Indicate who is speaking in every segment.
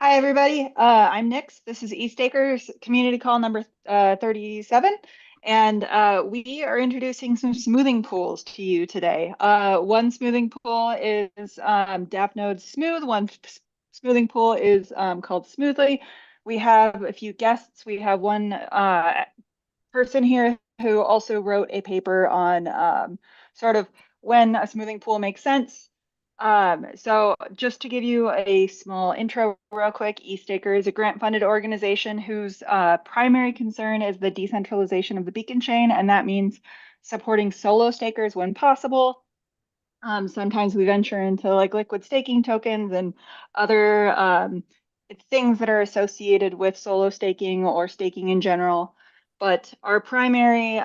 Speaker 1: Hi, everybody. I'm Nix. This is EthStaker's community call number 37. And we are introducing some smoothing pools to you today. One smoothing pool is DAppNode Smooth. One smoothing pool is called Smoothly. We have a few guests. We have one person here who also wrote a paper on sort of when a smoothing pool makes sense. So just to give you a small intro real quick, EthStaker is a grant-funded organization whose primary concern is the decentralization of the beacon chain, and that means supporting solo stakers when possible. Sometimes we venture into like liquid staking tokens and other things that are associated with solo staking or staking in general. But our primary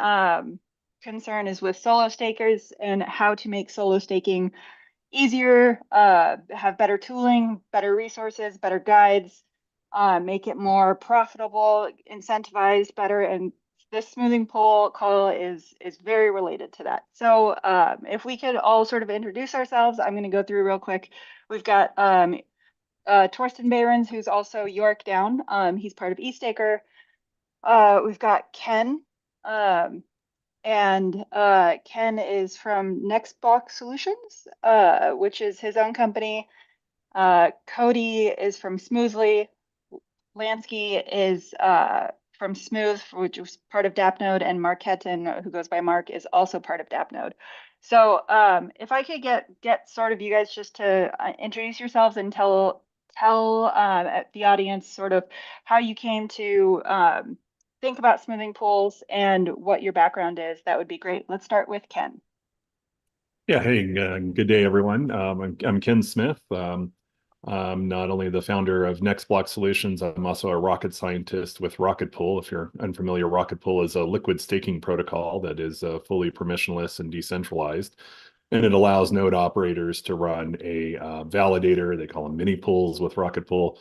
Speaker 1: concern is with solo stakers and how to make solo staking easier, have better tooling, better resources, better guides, make it more profitable, incentivized better, and this smoothing pool call is very related to that. So if we could all sort of introduce ourselves, I'm going to go through real quick. We've got Torsten Behrens, who's also York Down. He's part of EthStaker. We've got Ken, and Ken is from Nextblock Solutions, which is his own company. Kody is from Smoothly. Lanski is from Smooth, which was part of DAppNode, and Marketin, who goes by Mark, is also part of DAppNode. So if I could get sort of you guys just to introduce yourselves and tell the audience sort of how you came to think about smoothing pools and what your background is, that would be great. Let's start with Ken.
Speaker 2: Yeah, hey, good day, everyone. I'm Ken Smith. I'm not only the founder of Nextblock Solutions, I'm also a rocket scientist with Rocket Pool. If you're unfamiliar, Rocket Pool is a liquid staking protocol that is fully permissionless and decentralized. And it allows node operators to run a validator. They call them mini pools with Rocket Pool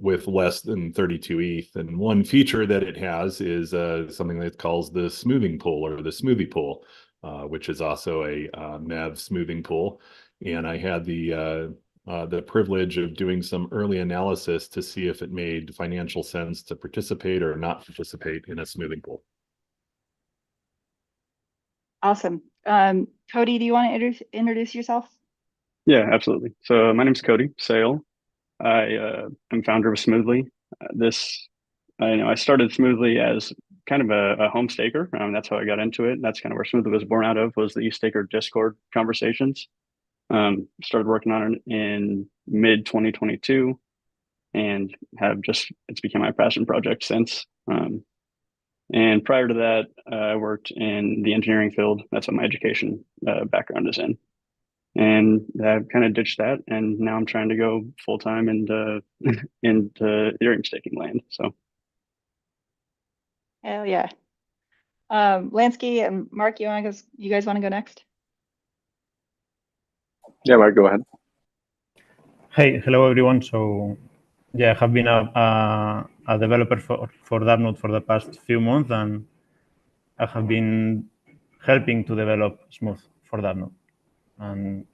Speaker 2: with less than 32 ETH. And one feature that it has is something that it calls the smoothing pool or the smoothie pool, which is also a MEV smoothing pool. And I had the privilege of doing some early analysis to see if it made financial sense to participate or not participate in a smoothing pool.
Speaker 1: Awesome. Kody, do you want to introduce yourself?
Speaker 3: Yeah, absolutely. So my name's Kody Sale. I am founder of Smoothly. I started Smoothly as kind of a home staker. That's how I got into it. That's kind of where Smoothly was born out of, was the EthStaker Discord conversations. Started working on it in mid 2022 and it's become my passion project since. And prior to that, I worked in the engineering field. That's what my education background is in. And I've kind of ditched that, and now I'm trying to go full time into Ethereum staking land. So,
Speaker 1: Hell yeah. Lansky and Mark, you guys want to go next?
Speaker 4: Yeah, Mark, go ahead.
Speaker 5: Hey, hello everyone. So, yeah, I have been a developer for DAppNode for the past few months, and I have been helping to develop Smooth for DAppNode. And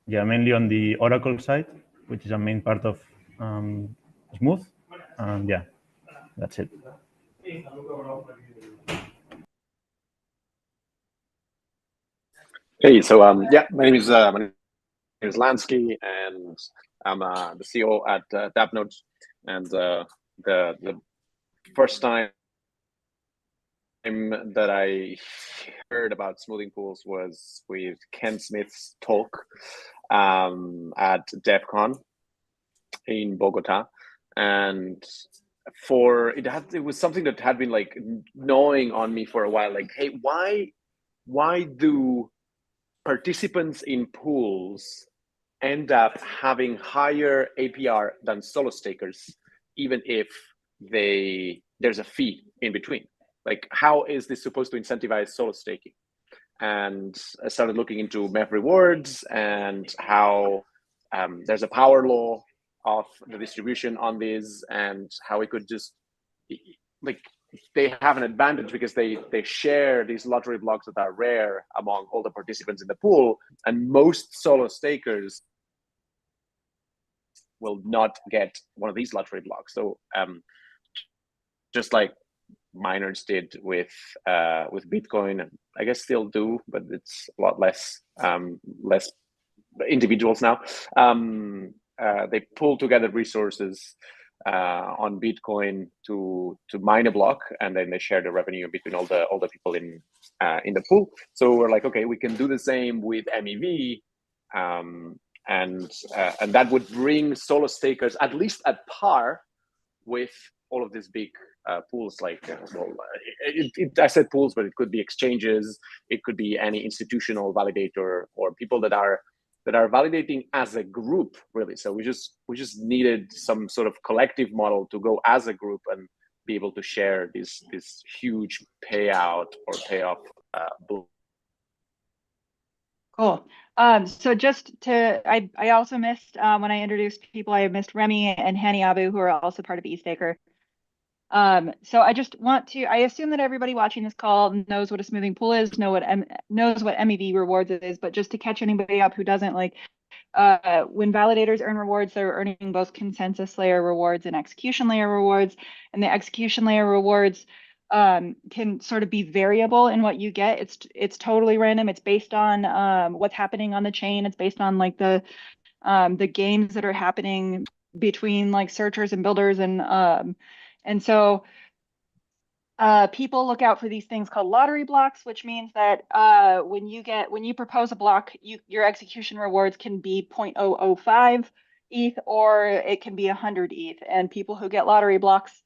Speaker 5: yeah, mainly on the Oracle side, which is a main part of Smooth. And yeah, that's it.
Speaker 4: Hey, so yeah, my name is Lanski, and I'm the CEO at DAppNode. And the first time that I heard about smoothing pools was with Ken Smith's talk at DevCon in Bogota, and it was something that had been like gnawing on me for a while. Like, hey, why do participants in pools end up having higher APR than solo stakers, even if there's a fee in between? Like, how is this supposed to incentivize solo staking? And I started looking into MEV rewards and how there's a power law of the distribution on these, and how we could just, like, they have an advantage because they share these lottery blocks that are rare among all the participants in the pool, and most solo stakers will not get one of these lottery blocks. So just like miners did with Bitcoin, and I guess still do, but it's a lot less less individuals now. They pull together resources on Bitcoin to mine a block, and then they share the revenue between all the people in the pool. So we're like, okay, we can do the same with MEV, and that would bring solo stakers at least at par with all of these big pools. Like, I said pools, but it could be exchanges, it could be any institutional validator, or people that are validating as a group, really. So we just needed some sort of collective model to go as a group and be able to share this huge payout or payoff book.
Speaker 1: Cool. So I also missed when I introduced people, I missed Remy and Hani Abu, who are also part of EthStaker. So I just want to, I assume that everybody watching this call knows what a smoothing pool is, knows what MEV rewards is, but just to catch anybody up who doesn't, like, when validators earn rewards, they're earning both consensus layer rewards and execution layer rewards. And the execution layer rewards can sort of be variable in what you get. It's totally random. It's based on what's happening on the chain. It's based on like the games that are happening between like searchers and builders, and so people look out for these things called lottery blocks, which means that when you propose a block, your execution rewards can be 0.005 ETH, or it can be 100 ETH. And people who get lottery blocks,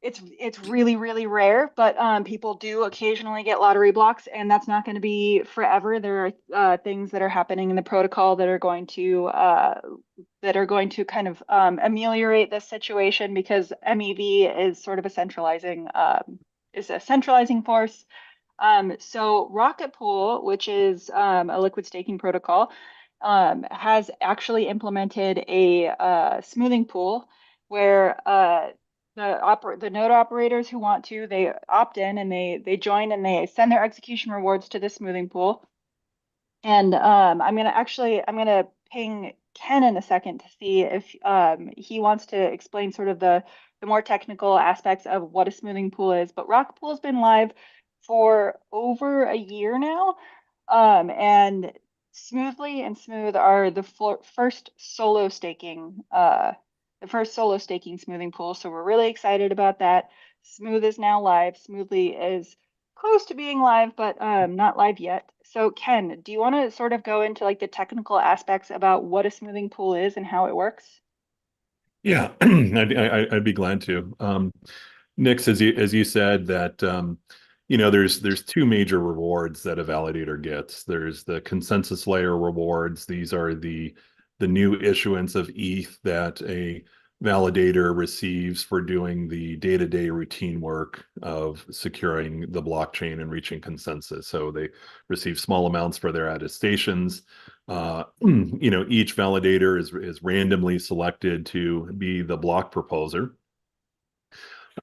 Speaker 1: it's really, really rare, but people do occasionally get lottery blocks, and that's not going to be forever. There are things that are happening in the protocol that are going to kind of ameliorate this situation, because MEV is sort of a centralizing force. So Rocket Pool, which is a liquid staking protocol, has actually implemented a smoothing pool where the node operators who want to, they opt in and they join and they send their execution rewards to the smoothing pool. And I'm gonna ping Ken in a second to see if he wants to explain sort of the more technical aspects of what a smoothing pool is. But Rocket Pool has been live for over a year now, and Smoothly and Smooth are the first solo staking smoothing pool. So we're really excited about that. Smooth is now live. Smoothly is close to being live, but not live yet. So Ken, do you want to sort of go into like the technical aspects about what a smoothing pool is and how it works?
Speaker 2: Yeah, I'd be glad to. Nix, as you said, that there's two major rewards that a validator gets. There's the consensus layer rewards. These are the new issuance of ETH that a validator receives for doing the day-to-day routine work of securing the blockchain and reaching consensus. So they receive small amounts for their attestations. Each validator is randomly selected to be the block proposer.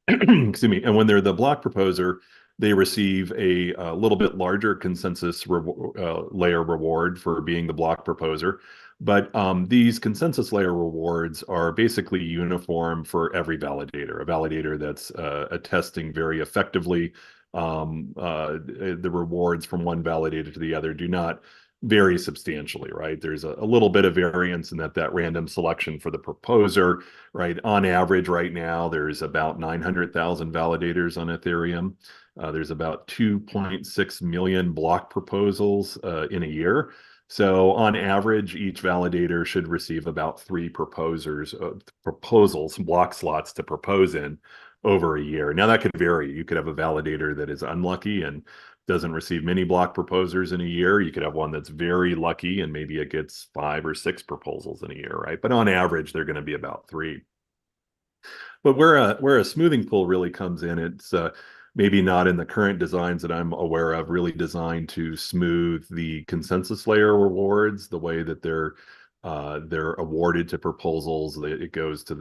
Speaker 2: Excuse me. And when they're the block proposer, they receive a little bit larger consensus layer reward for being the block proposer. But these consensus layer rewards are basically uniform for every validator. A validator that's attesting very effectively, the rewards from one validator to the other do not vary substantially, right? There's a little bit of variance in that random selection for the proposer, right? On average right now, there's about 900,000 validators on Ethereum. There's about 2.6 million block proposals in a year. So on average, each validator should receive about 3 proposals, block slots to propose in over a year. Now that could vary. You could have a validator that is unlucky and doesn't receive many block proposers in a year. You could have one that's very lucky and maybe it gets 5 or 6 proposals in a year, right? But on average, they're going to be about 3. But where a smoothing pool really comes in, it's maybe not in the current designs that I'm aware of, really designed to smooth the consensus layer rewards, the way that they're awarded to proposals. It goes to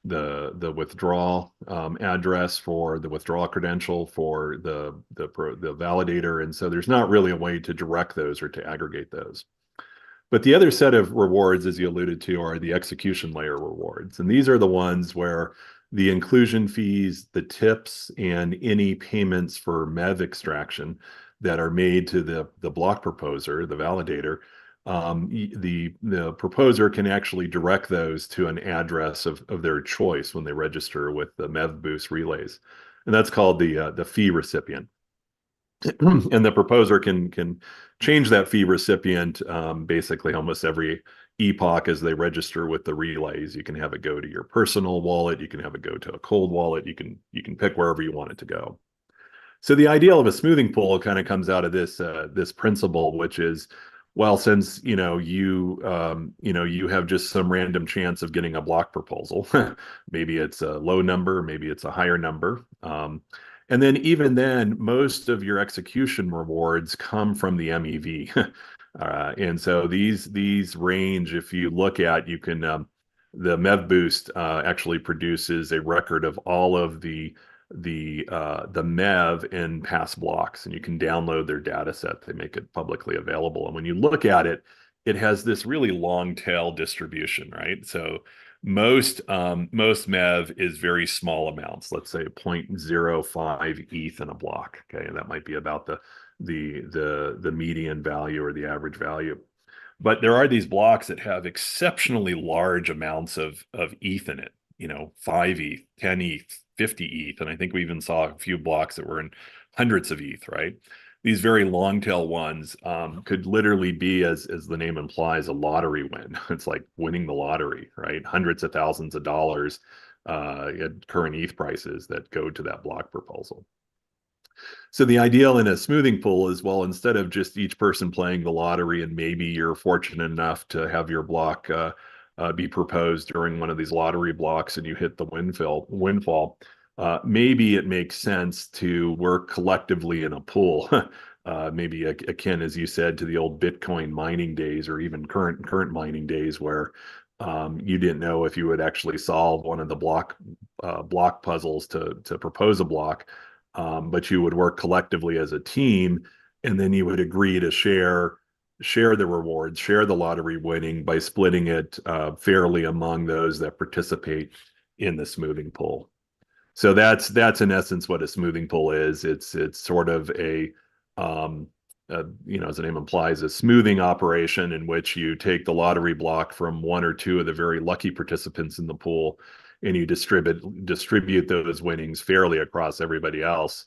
Speaker 2: the withdrawal address for the withdrawal credential for the validator, and so there's not really a way to direct those or to aggregate those. But the other set of rewards, as you alluded to, are the execution layer rewards. And these are the ones where the inclusion fees, the tips, and any payments for MEV extraction that are made to the block proposer, the validator, the proposer can actually direct those to an address of their choice when they register with the MEV boost relays. And that's called the fee recipient. And the proposer can change that fee recipient basically almost every epoch as they register with the relays. You can have it go to your personal wallet. You can have it go to a cold wallet. You can pick wherever you want it to go. So the ideal of a smoothing pool kind of comes out of this principle, which is, well, since you have just some random chance of getting a block proposal, maybe it's a low number, maybe it's a higher number. And then even then, most of your execution rewards come from the MEV. And so these range, if you look at, you can, the MEV boost actually produces a record of all of the MEV in past blocks, and you can download their data set. They make it publicly available. And when you look at it, it has this really long tail distribution, right? So most MEV is very small amounts, let's say 0.05 ETH in a block. Okay, and that might be about the median value or the average value. But there are these blocks that have exceptionally large amounts of ETH in it, 5 ETH, 10 ETH, 50 ETH. And I think we even saw a few blocks that were in hundreds of ETH, right? These very long tail ones could literally be, as the name implies, a lottery win. It's like winning the lottery, right? Hundreds of thousands of dollars at current ETH prices that go to that block proposal. So the ideal in a smoothing pool is, well, instead of just each person playing the lottery and maybe you're fortunate enough to have your block be proposed during one of these lottery blocks and you hit the windfall, maybe it makes sense to work collectively in a pool, maybe akin, as you said, to the old Bitcoin mining days or even current mining days where you didn't know if you would actually solve one of the block puzzles to propose a block, but you would work collectively as a team, and then you would agree to share the rewards, share the lottery winning by splitting it fairly among those that participate in the smoothing pool. So that's in essence what a smoothing pool is. It's sort of as the name implies, a smoothing operation in which you take the lottery block from one or two of the very lucky participants in the pool, and you distribute those winnings fairly across everybody else.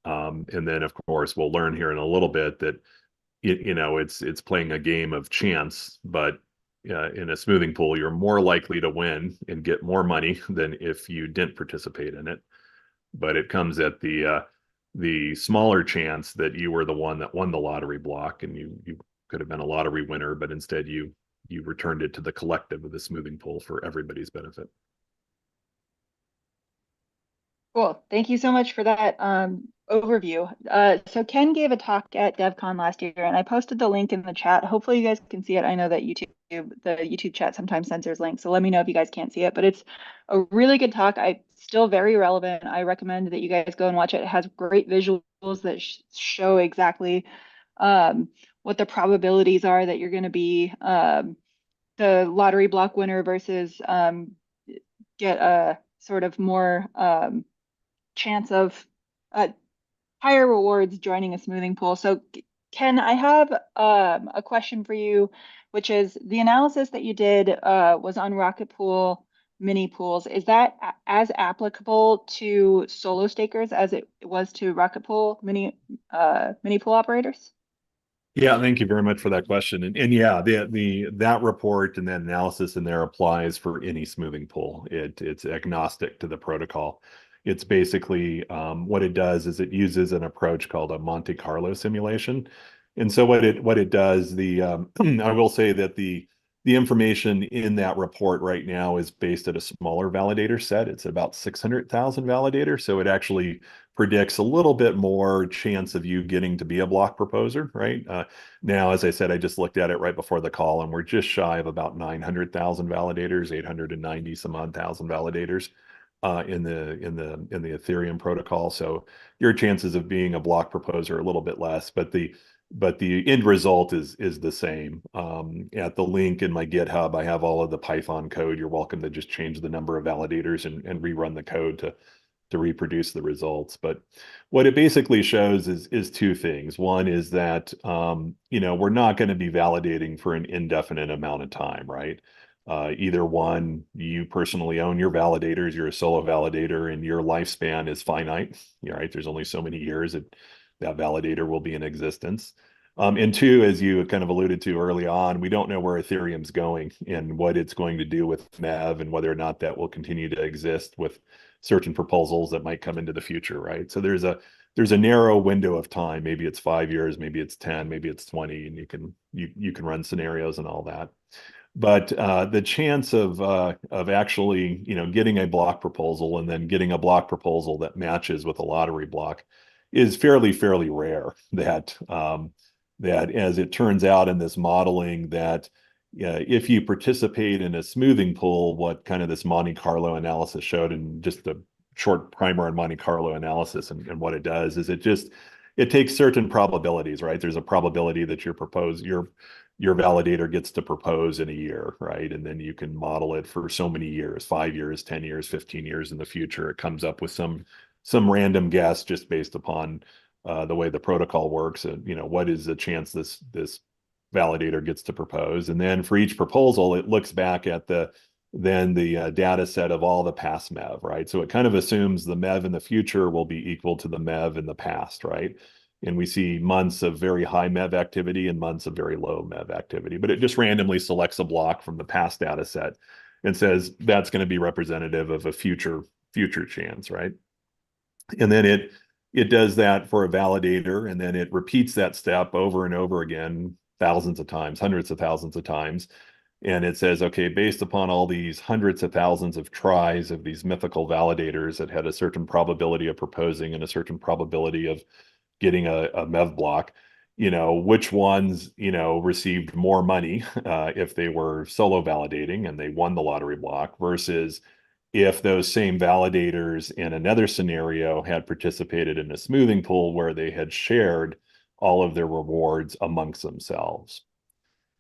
Speaker 2: And then, of course, we'll learn here in a little bit that it's playing a game of chance, but in a smoothing pool, you're more likely to win and get more money than if you didn't participate in it. But it comes at the smaller chance that you were the one that won the lottery block, and you could have been a lottery winner, but instead you returned it to the collective of the smoothing pool for everybody's benefit.
Speaker 1: Cool. Thank you so much for that overview. So Ken gave a talk at DevCon last year, and I posted the link in the chat. Hopefully you guys can see it. I know that the YouTube chat sometimes censors links, so let me know if you guys can't see it. But it's a really good talk. Still very relevant. I recommend that you guys go and watch it. It has great visuals that show exactly what the probabilities are that you're going to be the lottery block winner versus get a sort of more chance of higher rewards joining a smoothing pool. So Ken, I have a question for you, which is the analysis that you did was on Rocket Pool mini pools. Is that as applicable to solo stakers as it was to Rocket Pool mini pool operators?
Speaker 2: Yeah, thank you very much for that question. And yeah, that report and that analysis in there applies for any smoothing pool. It's agnostic to the protocol. It's basically what it does is it uses an approach called a Monte Carlo simulation. And so what it does, I will say that the information in that report right now is based at a smaller validator set. It's about 600,000 validators. So it actually predicts a little bit more chance of you getting to be a block proposer, right? Now, as I said, I just looked at it right before the call, and we're just shy of about 900,000 validators, 890 some odd thousand validators. in the Ethereum protocol. So your chances of being a block proposer are a little bit less, but the end result is the same. At the link in my GitHub, I have all of the Python code. You're welcome to just change the number of validators and rerun the code to reproduce the results. But what it basically shows is two things. One is that we're not going to be validating for an indefinite amount of time, right? Either one, you personally own your validators, you're a solo validator, and your lifespan is finite, right? There's only so many years that validator will be in existence. And two, as you kind of alluded to early on, we don't know where Ethereum's going and what it's going to do with MEV and whether or not that will continue to exist with certain proposals that might come into the future, right? So there's a narrow window of time. Maybe it's 5 years, maybe it's 10, maybe it's 20, and you can run scenarios and all that. But the chance of actually getting a block proposal and then getting a block proposal that matches with a lottery block is fairly rare. That as it turns out in this modeling, that if you participate in a smoothing pool, what kind of this Monte Carlo analysis showed, and just a short primer on Monte Carlo analysis and what it does is it takes certain probabilities, right? There's a probability that your validator gets to propose in a year, right? And then you can model it for so many years, 5 years, 10 years, 15 years in the future. It comes up with some random guess just based upon the way the protocol works, and what is the chance this validator gets to propose. And then for each proposal, it looks back at the data set of all the past MEV, right? So it kind of assumes the MEV in the future will be equal to the MEV in the past, right? And we see months of very high MEV activity and months of very low MEV activity, but it just randomly selects a block from the past data set and says that's going to be representative of a future chance, right? And then it does that for a validator, and then it repeats that step over and over again, thousands of times, hundreds of thousands of times. And it says, okay, based upon all these hundreds of thousands of tries of these mythical validators that had a certain probability of proposing and a certain probability of getting a MEV block, which ones, received more money if they were solo validating and they won the lottery block, versus if those same validators in another scenario had participated in a smoothing pool where they had shared all of their rewards amongst themselves.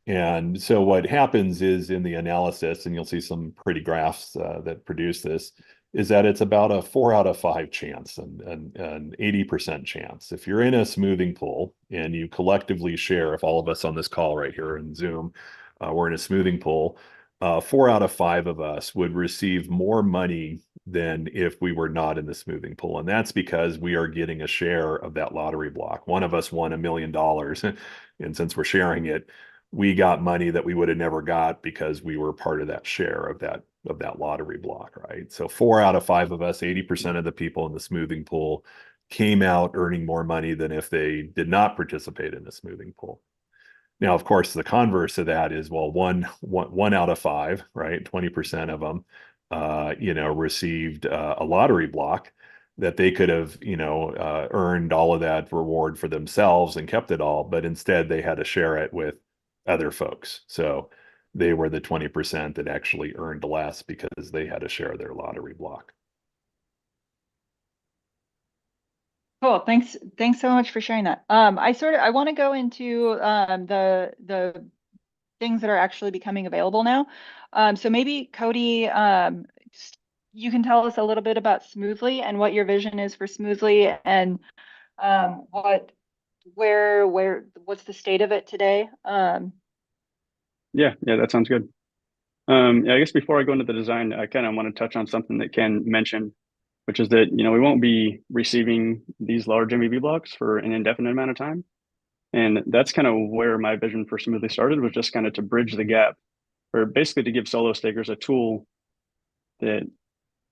Speaker 2: And so what happens is in the analysis, and you'll see some pretty graphs that produce this, is that it's about a 4 out of 5 chance and an 80% chance. If you're in a smoothing pool and you collectively share, if all of us on this call right here in Zoom, we're in a smoothing pool, 4 out of 5 of us would receive more money than if we were not in the smoothing pool. And that's because we are getting a share of that lottery block. One of us won $1 million. And since we're sharing it, we got money that we would have never got because we were part of that share of that lottery block, right? So 4 out of 5 of us, 80% of the people in the smoothing pool, came out earning more money than if they did not participate in the smoothing pool. Now, of course, the converse of that is, well, one out of 5, right? 20% of them, received a lottery block that they could have, earned all of that reward for themselves and kept it all, but instead they had to share it with other folks. So they were the 20% that actually earned less because they had to share their lottery block.
Speaker 1: Cool. Thanks so much for sharing that. I want to go into the things that are actually becoming available now. So maybe Kody, you can tell us a little bit about Smoothly and what your vision is for Smoothly, and what's the state of it today?
Speaker 3: Yeah, that sounds good. I guess before I go into the design, I kind of want to touch on something that Ken mentioned, which is that, we won't be receiving these large MEV blocks for an indefinite amount of time. And that's kind of where my vision for Smoothly started, was just kind of to bridge the gap, or basically to give solo stakers a tool that,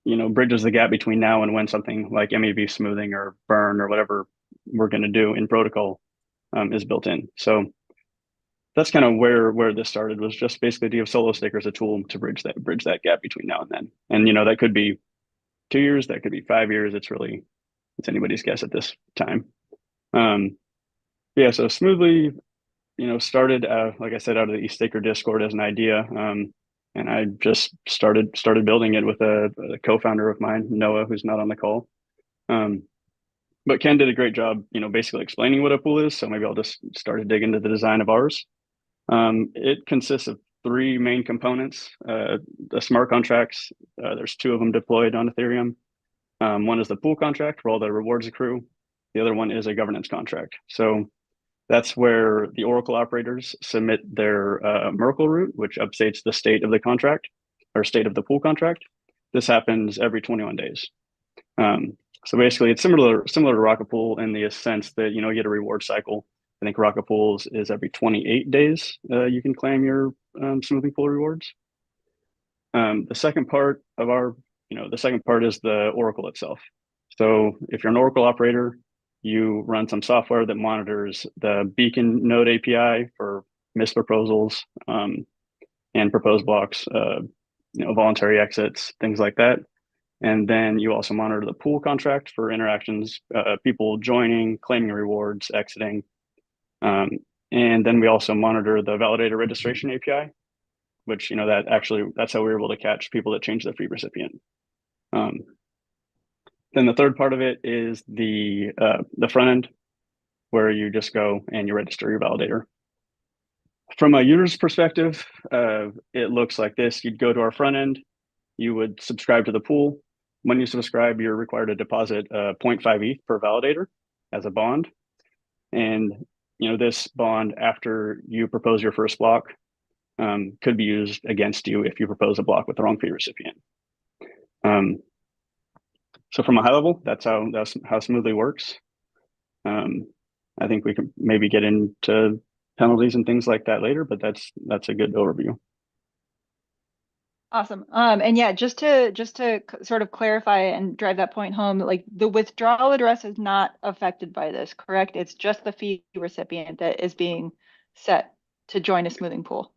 Speaker 3: bridges the gap between now and when something like MEV smoothing or burn or whatever we're going to do in protocol is built in. So that's kind of where this started, was just basically to give solo stakers a tool to bridge that gap between now and then. And that could be 2 years, that could be 5 years. It's anybody's guess at this time. So Smoothly, started like I said, out of the EthStaker Discord as an idea. and I just started building it with a co-founder of mine, Noah, who's not on the call. But Ken did a great job, basically explaining what a pool is. So maybe I'll just start to dig into the design of ours. It consists of three main components. The smart contracts, there's two of them deployed on Ethereum. One is the pool contract where all the rewards accrue. The other one is a governance contract. So that's where the Oracle operators submit their Merkle root, which updates the state of the contract or state of the pool contract. This happens every 21 days. So basically, it's similar to Rocket Pool in the sense that you get a reward cycle. I think Rocket Pools is every 28 days you can claim your smoothing pool rewards. The second part of is the Oracle itself. So if you're an Oracle operator, you run some software that monitors the Beacon node API for missed proposals and proposed blocks, voluntary exits, things like that. And then you also monitor the pool contract for interactions, people joining, claiming rewards, exiting. And then we also monitor the validator registration API, which, that's how we were able to catch people that change their fee recipient. Then the third part of it is the front end, where you just go and you register your validator. From a user's perspective, it looks like this. You'd go to our front end, you would subscribe to the pool. When you subscribe, you're required to deposit 0.5 ETH per validator as a bond. And this bond, after you propose your first block, could be used against you if you propose a block with the wrong fee recipient. So from a high level, that's how Smoothly works. I think we can maybe get into penalties and things like that later, but that's a good overview.
Speaker 1: Awesome. And yeah, just to sort of clarify and drive that point home, like the withdrawal address is not affected by this, correct? It's just the fee recipient that is being set to join a smoothing pool.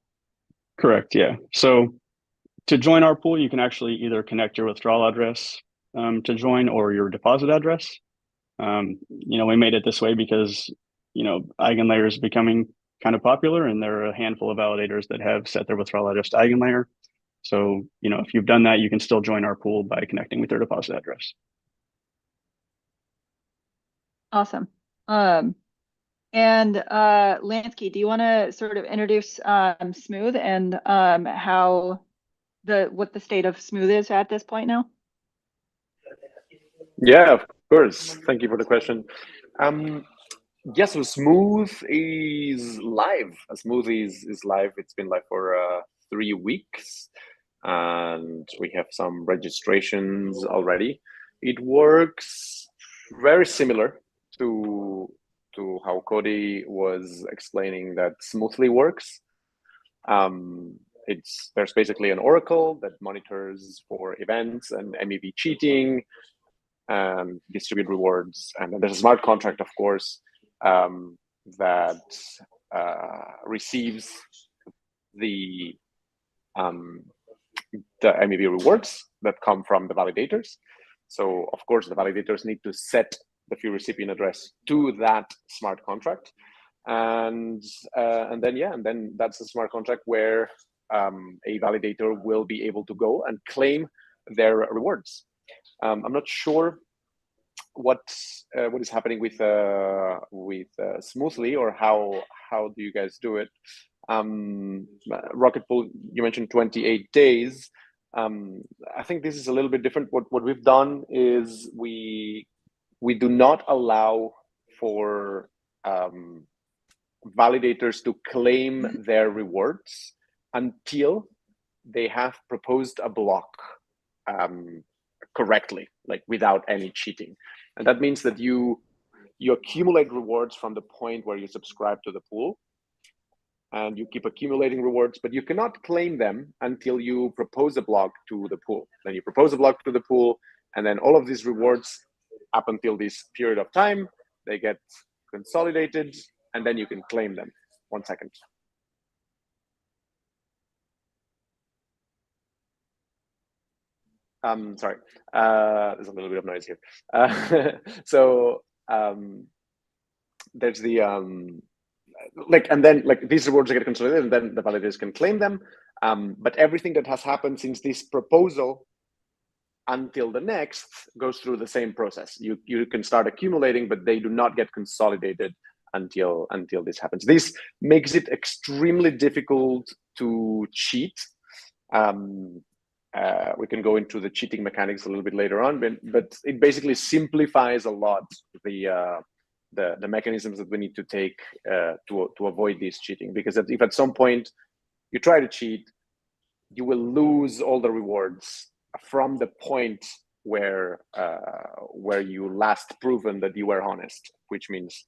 Speaker 1: Correct.
Speaker 3: Yeah. So to join our pool, you can actually either connect your withdrawal address to join or your deposit address. We made it this way because EigenLayer is becoming kind of popular, and there are a handful of validators that have set their withdrawal address to EigenLayer. So, if you've done that, you can still join our pool by connecting with your deposit address.
Speaker 1: Awesome. And Lanski, do you want to sort of introduce Smooth and what the state of Smooth is at this point now?
Speaker 4: Yeah, of course. Thank you for the question. Yes, so Smooth is live. Smooth is live. It's been live for 3 weeks. And we have some registrations already. It works very similar to how Kody was explaining that Smoothly works. There's basically an oracle that monitors for events and MEV cheating and distribute rewards. And then there's a smart contract, of course, that receives the MEV rewards that come from the validators. So of course, the validators need to set the fee recipient address to that smart contract, and then that's the smart contract where a validator will be able to go and claim their rewards. I'm not sure what is happening with Smoothly, or how do you guys do it? Rocket Pool, you mentioned 28 days. I think this is a little bit different. What we've done is we do not allow for validators to claim their rewards until they have proposed a block correctly, like without any cheating. And that means that you accumulate rewards from the point where you subscribe to the pool, and you keep accumulating rewards, but you cannot claim them until you propose a block to the pool. Then you propose a block to the pool, and then all of these rewards, up until this period of time, they get consolidated, and then you can claim them. 1 second. Sorry, there's a little bit of noise here. So there's the and then these rewards get consolidated, and then the validators can claim them. But everything that has happened since this proposal until the next goes through the same process. You can start accumulating, but they do not get consolidated until this happens. This makes it extremely difficult to cheat. We can go into the cheating mechanics a little bit later on, but it basically simplifies a lot the mechanisms that we need to take to avoid this cheating. Because if at some point you try to cheat, you will lose all the rewards from the point where you last proven that you were honest, which means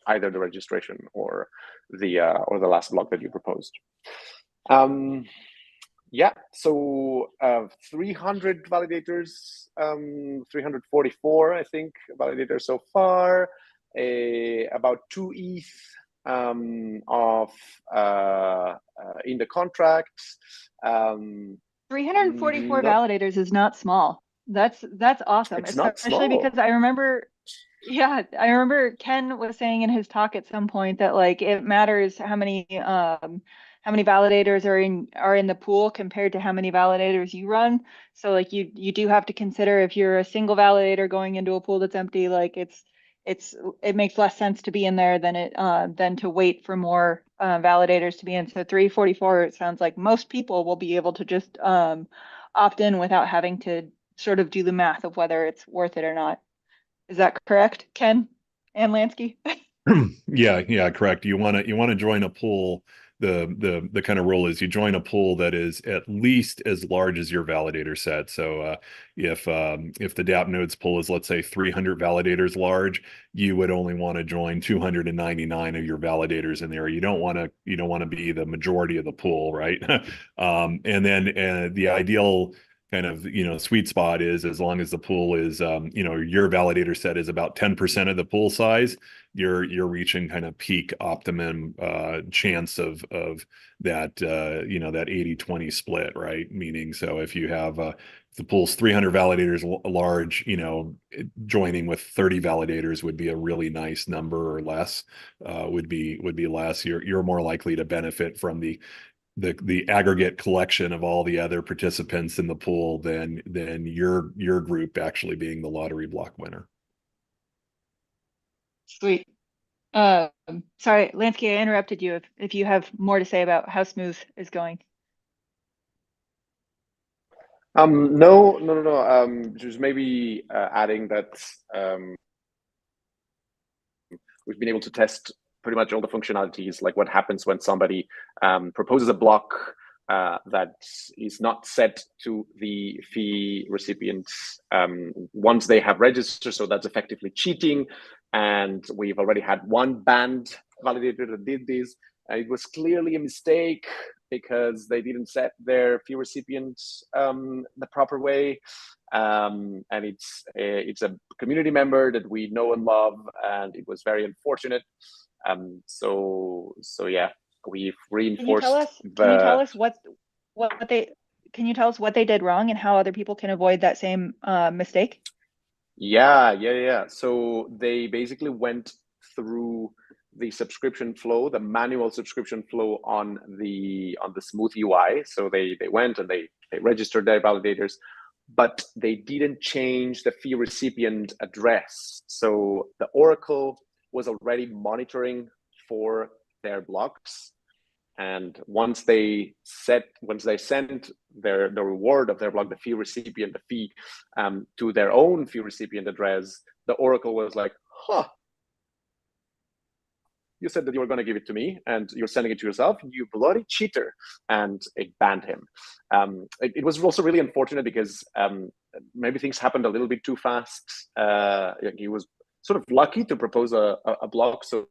Speaker 4: either the registration or the last block that you proposed. Yeah, so 300 validators, 344, I think, validators so far. About 2 ETH of in the contracts.
Speaker 1: 344 validators is not small. That's awesome.
Speaker 4: It's not
Speaker 1: especially
Speaker 4: small.
Speaker 1: Because I remember Ken was saying in his talk at some point that it matters how many validators are in the pool compared to how many validators you run. So you do have to consider, if you're a single validator going into a pool that's empty, it makes less sense to be in there than to wait for more validators to be in. So 344, it sounds like most people will be able to just opt in without having to sort of do the math of whether it's worth it or not. Is that correct, Ken and Lanski?
Speaker 2: Yeah, correct. You want to join a pool. The kind of rule is you join a pool that is at least as large as your validator set. So if the DAppNode's pool is, let's say, 300 validators large, you would only want to join 299 of your validators in there. You don't want to be the majority of the pool, right? And then the ideal kind of sweet spot is, as long as the pool is your validator set is about 10% of the pool size, you're reaching kind of peak optimum chance of that that 80-20 split, right? Meaning, so if you have if the pool's 300 validators large, joining with 30 validators would be a really nice number, or less would be less. You're more likely to benefit from the aggregate collection of all the other participants in the pool than your group actually being the lottery block winner.
Speaker 1: Sweet. Sorry, Lanski, I interrupted you. If you have more to say about how Smooth is going.
Speaker 4: No. Just maybe adding that we've been able to test pretty much all the functionalities, like what happens when somebody proposes a block that is not set to the fee recipients once they have registered. So that's effectively cheating. And we've already had one banned validator that did this. It was clearly a mistake because they didn't set their fee recipients the proper way. And it's a community member that we know and love, and it was very unfortunate. So yeah, we've reinforced.
Speaker 1: Can you tell us what they did wrong and how other people can avoid that same mistake?
Speaker 4: Yeah. So they basically went through the subscription flow, the manual subscription flow on the Smooth UI. So they went and they registered their validators, but they didn't change the fee recipient address. So the Oracle was already monitoring for their blocks. And once they sent the reward of their block, the fee recipient, the fee to their own fee recipient address, the Oracle was like, you said that you were going to give it to me and you're sending it to yourself, you bloody cheater. And it banned him. It was also really unfortunate because maybe things happened a little bit too fast. He was sort of lucky to propose a block so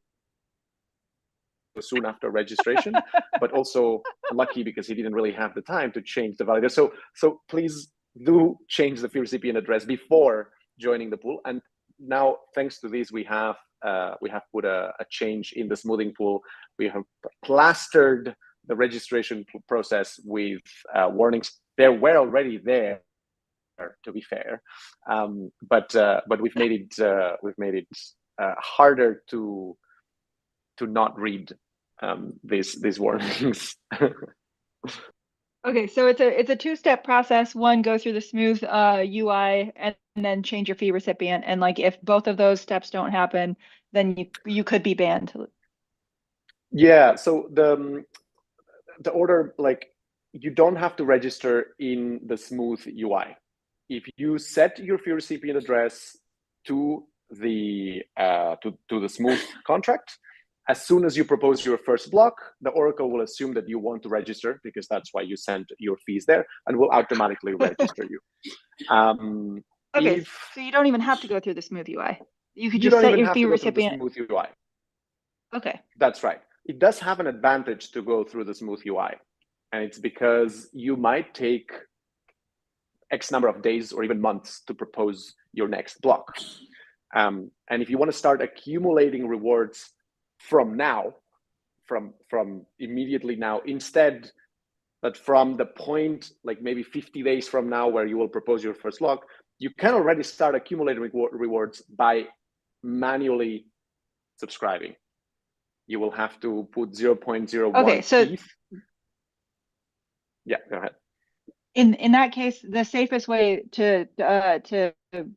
Speaker 4: soon after registration, but also lucky because he didn't really have the time to change the validator. So please do change the fee recipient address before joining the pool. And now, thanks to this, we have put a change in the smoothing pool. We have plastered the registration process with warnings. They were already there, to be fair, but we've made it harder to not read these warnings.
Speaker 1: Okay, so it's a two-step process. One, go through the smooth UI and then change your fee recipient. And like if both of those steps don't happen, then you could be banned.
Speaker 4: Yeah, so the order, like, you don't have to register in the smooth UI. If you set your fee recipient address to the smooth contract, as soon as you propose your first block, the Oracle will assume that you want to register, because that's why you send your fees there, and will automatically register you.
Speaker 1: Okay, so you don't even have to go through the smooth UI. You could
Speaker 4: You
Speaker 1: just
Speaker 4: don't
Speaker 1: set
Speaker 4: even
Speaker 1: your
Speaker 4: have
Speaker 1: fee
Speaker 4: to go through the
Speaker 1: recipient.
Speaker 4: smooth UI.
Speaker 1: Okay.
Speaker 4: That's right. It does have an advantage to go through the smooth UI. And it's because you might take X number of days or even months to propose your next block. And if you want to start accumulating rewards from now, from immediately now, instead, but from the point, like maybe 50 days from now, where you will propose your first block, you can already start accumulating rewards by manually subscribing. You will have to put 0.01
Speaker 1: Okay, so
Speaker 4: ETH. Yeah, go ahead.
Speaker 1: In that case, the safest way to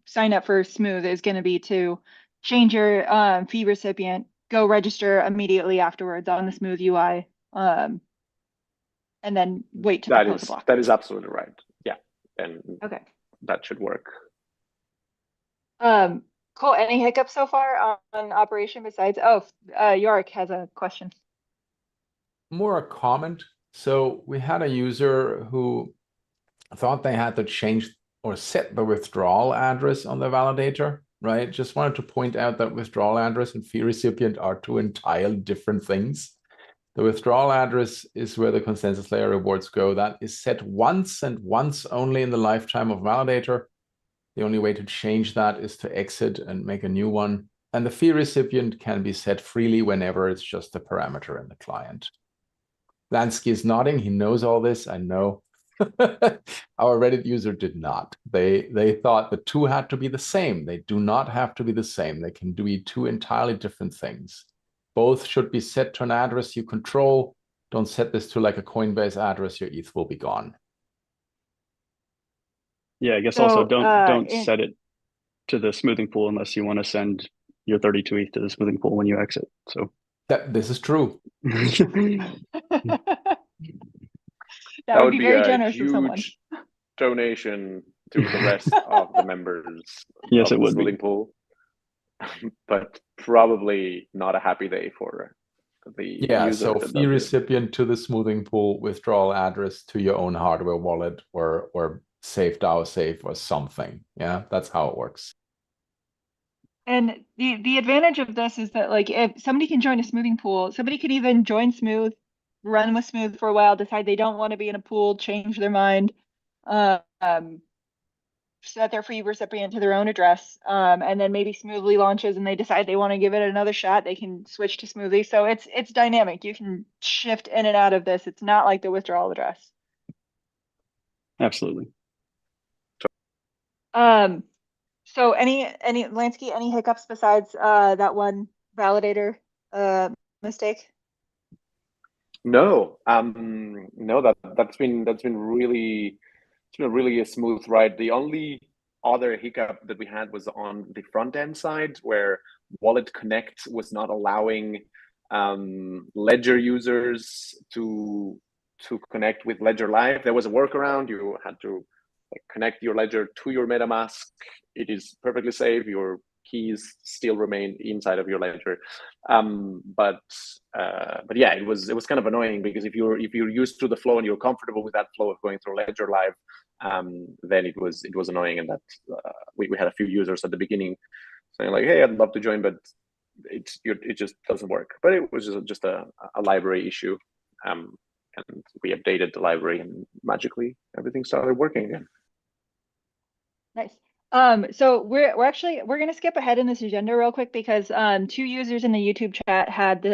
Speaker 1: sign up for Smooth is going to be to change your fee recipient, go register immediately afterwards on the Smooth UI, and then wait to propose a block.
Speaker 4: That is absolutely right. Yeah, and
Speaker 1: Okay.
Speaker 4: that should work.
Speaker 1: Cool. Any hiccups so far on operation besides? Oh, Yorick has a question.
Speaker 6: More a comment. So we had a user who thought they had to change or set the withdrawal address on the validator, right? Just wanted to point out that withdrawal address and fee recipient are two entirely different things. The withdrawal address is where the consensus layer rewards go. That is set once and once only in the lifetime of validator. The only way to change that is to exit and make a new one. And the fee recipient can be set freely whenever. It's just a parameter in the client. Lanski is nodding. He knows all this. I know. Our Reddit user did not. They thought the two had to be the same. They do not have to be the same. They can be two entirely different things. Both should be set to an address you control. Don't set this to like a Coinbase address. Your ETH will be gone.
Speaker 3: Yeah, I guess
Speaker 1: So,
Speaker 3: also don't set it to the smoothing pool unless you want to send your 32 ETH to the smoothing pool when you exit. So
Speaker 6: this is true.
Speaker 1: That would be very
Speaker 4: a
Speaker 1: generous of someone.
Speaker 4: huge donation to the rest of the members
Speaker 3: Yes,
Speaker 4: of
Speaker 3: it
Speaker 4: the
Speaker 3: would
Speaker 4: smoothing
Speaker 3: be.
Speaker 4: pool, but probably not a happy day for the user.
Speaker 6: So fee recipient to the smoothing pool, withdrawal address to your own hardware wallet or safe DAO safe or something. Yeah, that's how it works.
Speaker 1: And the advantage of this is that like if somebody can join a smoothing pool, somebody could even join Smooth, run with Smooth for a while, decide they don't want to be in a pool, change their mind, set their free recipient to their own address, and then maybe Smoothly launches and they decide they want to give it another shot, they can switch to Smoothly. So it's dynamic. You can shift in and out of this. It's not like the withdrawal address.
Speaker 3: Absolutely.
Speaker 1: So any Lanski, any hiccups besides that one validator mistake?
Speaker 4: No, no, that's been really, it's been really a smooth ride. The only other hiccup that we had was on the front end side, where Wallet Connect was not allowing Ledger users to connect with Ledger Live. There was a workaround. You had to connect your Ledger to your MetaMask. It is perfectly safe. Your keys still remain inside of your Ledger. But yeah, it was kind of annoying, because if you're used to the flow and you're comfortable with that flow of going through Ledger Live, then it was annoying. And that we had a few users at the beginning saying like, "Hey, I'd love to join, but it just doesn't work." But it was just a library issue, and we updated the library, and magically everything started working again.
Speaker 1: Nice. So we're gonna skip ahead in this agenda real quick, because two users in the YouTube chat had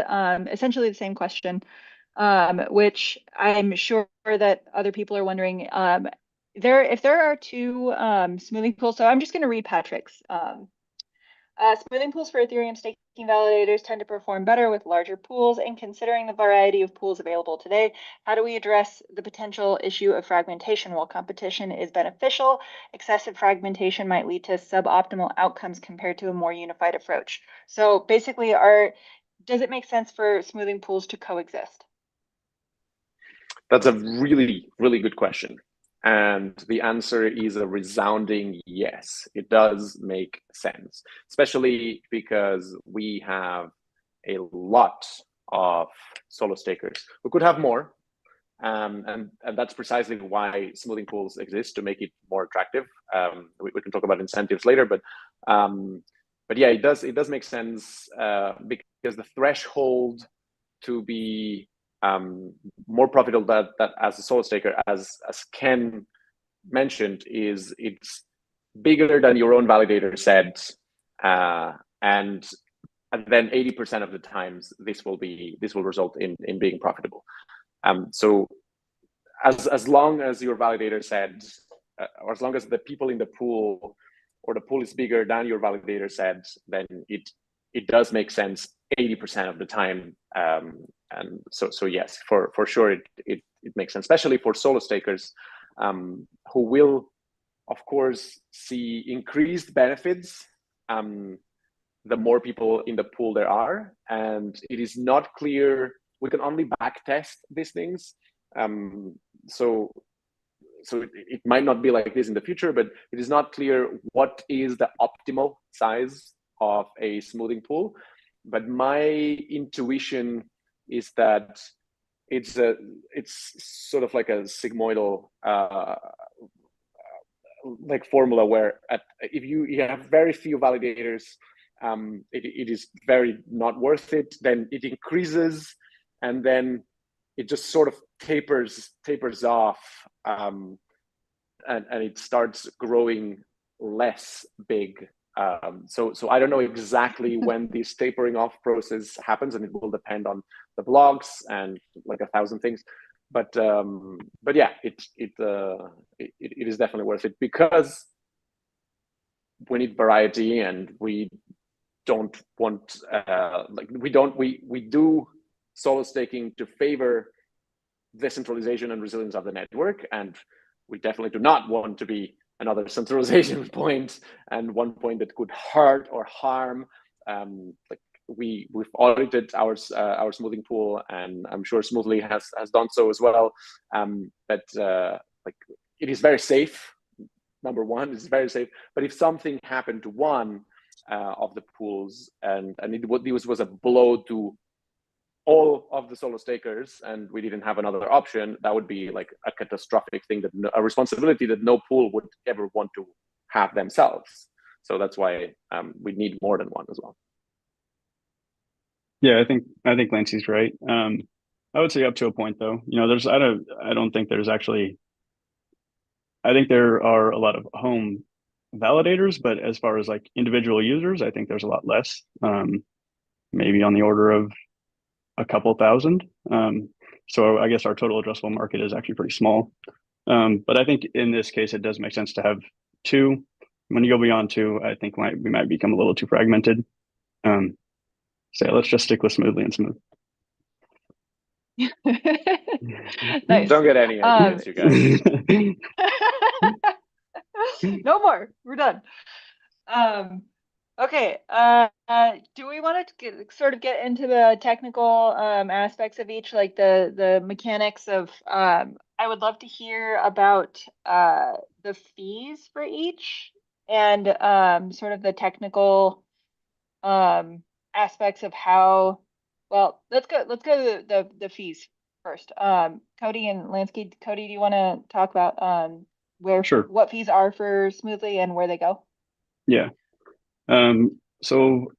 Speaker 1: essentially the same question, which I'm sure that other people are wondering. If there are two smoothing pools, so I'm just gonna read Patrick's. Smoothing pools for Ethereum staking validators tend to perform better with larger pools, and considering the variety of pools available today, how do we address the potential issue of fragmentation? While competition is beneficial, excessive fragmentation might lead to suboptimal outcomes compared to a more unified approach. So basically, does it make sense for smoothing pools to coexist?
Speaker 4: That's a really, really good question. And the answer is a resounding yes. It does make sense, especially because we have a lot of solo stakers. We could have more, and that's precisely why smoothing pools exist, to make it more attractive. We can talk about incentives later, but yeah, it does make sense because the threshold to be more profitable that as a solo staker, as Ken mentioned, it's bigger than your own validator said, and then 80% of the times this will result in being profitable. So as long as your validator said, or as long as the people in the pool, or the pool is bigger than your validator said, then it does make sense 80% of the time. And so yes, for sure it makes sense, especially for solo stakers, who will of course see increased benefits the more people in the pool there are. And it is not clear, we can only back test these things, so it might not be like this in the future, but it is not clear what is the optimal size of a smoothing pool. But my intuition is that it's sort of like a sigmoidal like formula, where if you have very few validators, it is very not worth it. Then it increases, and then it just sort of tapers off, and it starts growing less big. So I don't know exactly when this tapering off process happens, and it will depend on the blocks and like 1,000 things. But yeah, it is definitely worth it, because we need variety, and we don't want we do solo staking to favor decentralization and resilience of the network, and we definitely do not want to be another centralization point, and one point that could hurt or harm. Like we've audited our smoothing pool, and I'm sure Smoothly has done so as well. That like it is very safe. Number one, it's very safe. But if something happened to one of the pools, and this was a blow to all of the solo stakers, and we didn't have another option, that would be like a catastrophic thing, a responsibility that no pool would ever want to have themselves. So that's why we need more than one as well.
Speaker 3: Yeah, I think Lanski's right. I would say up to a point, though. I don't think there's actually. I think there are a lot of home validators, but as far as like individual users, I think there's a lot less. Maybe on the order of a couple thousand. So I guess our total addressable market is actually pretty small. But I think in this case, it does make sense to have two. When you go beyond two, I think we might become a little too fragmented. So yeah, let's just stick with Smoothly and Smooth.
Speaker 1: Nice.
Speaker 4: Don't get any ideas, you guys.
Speaker 1: No more. We're done. Okay. Do we want to sort of get into the technical aspects of each, like the mechanics of? I would love to hear about the fees for each, and sort of the technical aspects of how. Well, let's go to the fees first. Kody and Lanski. Kody, do you want to talk about what fees are for Smoothly and where they go?
Speaker 3: Yeah. So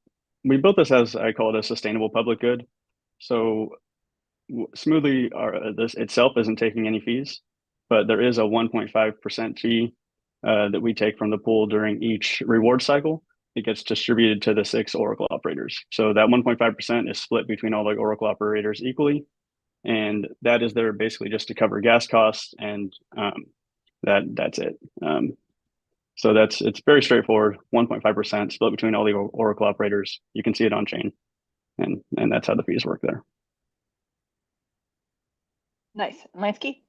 Speaker 3: we built this as, I call it, a sustainable public good. So Smoothly this itself isn't taking any fees, but there is a 1.5% fee that we take from the pool during each reward cycle. It gets distributed to the 6 Oracle operators. So that 1.5% is split between all the Oracle operators equally. And that is there basically just to cover gas costs, and that's it. So it's very straightforward. 1.5% split between all the Oracle operators. You can see it on chain, and that's how the fees work there.
Speaker 1: Nice. Lanski?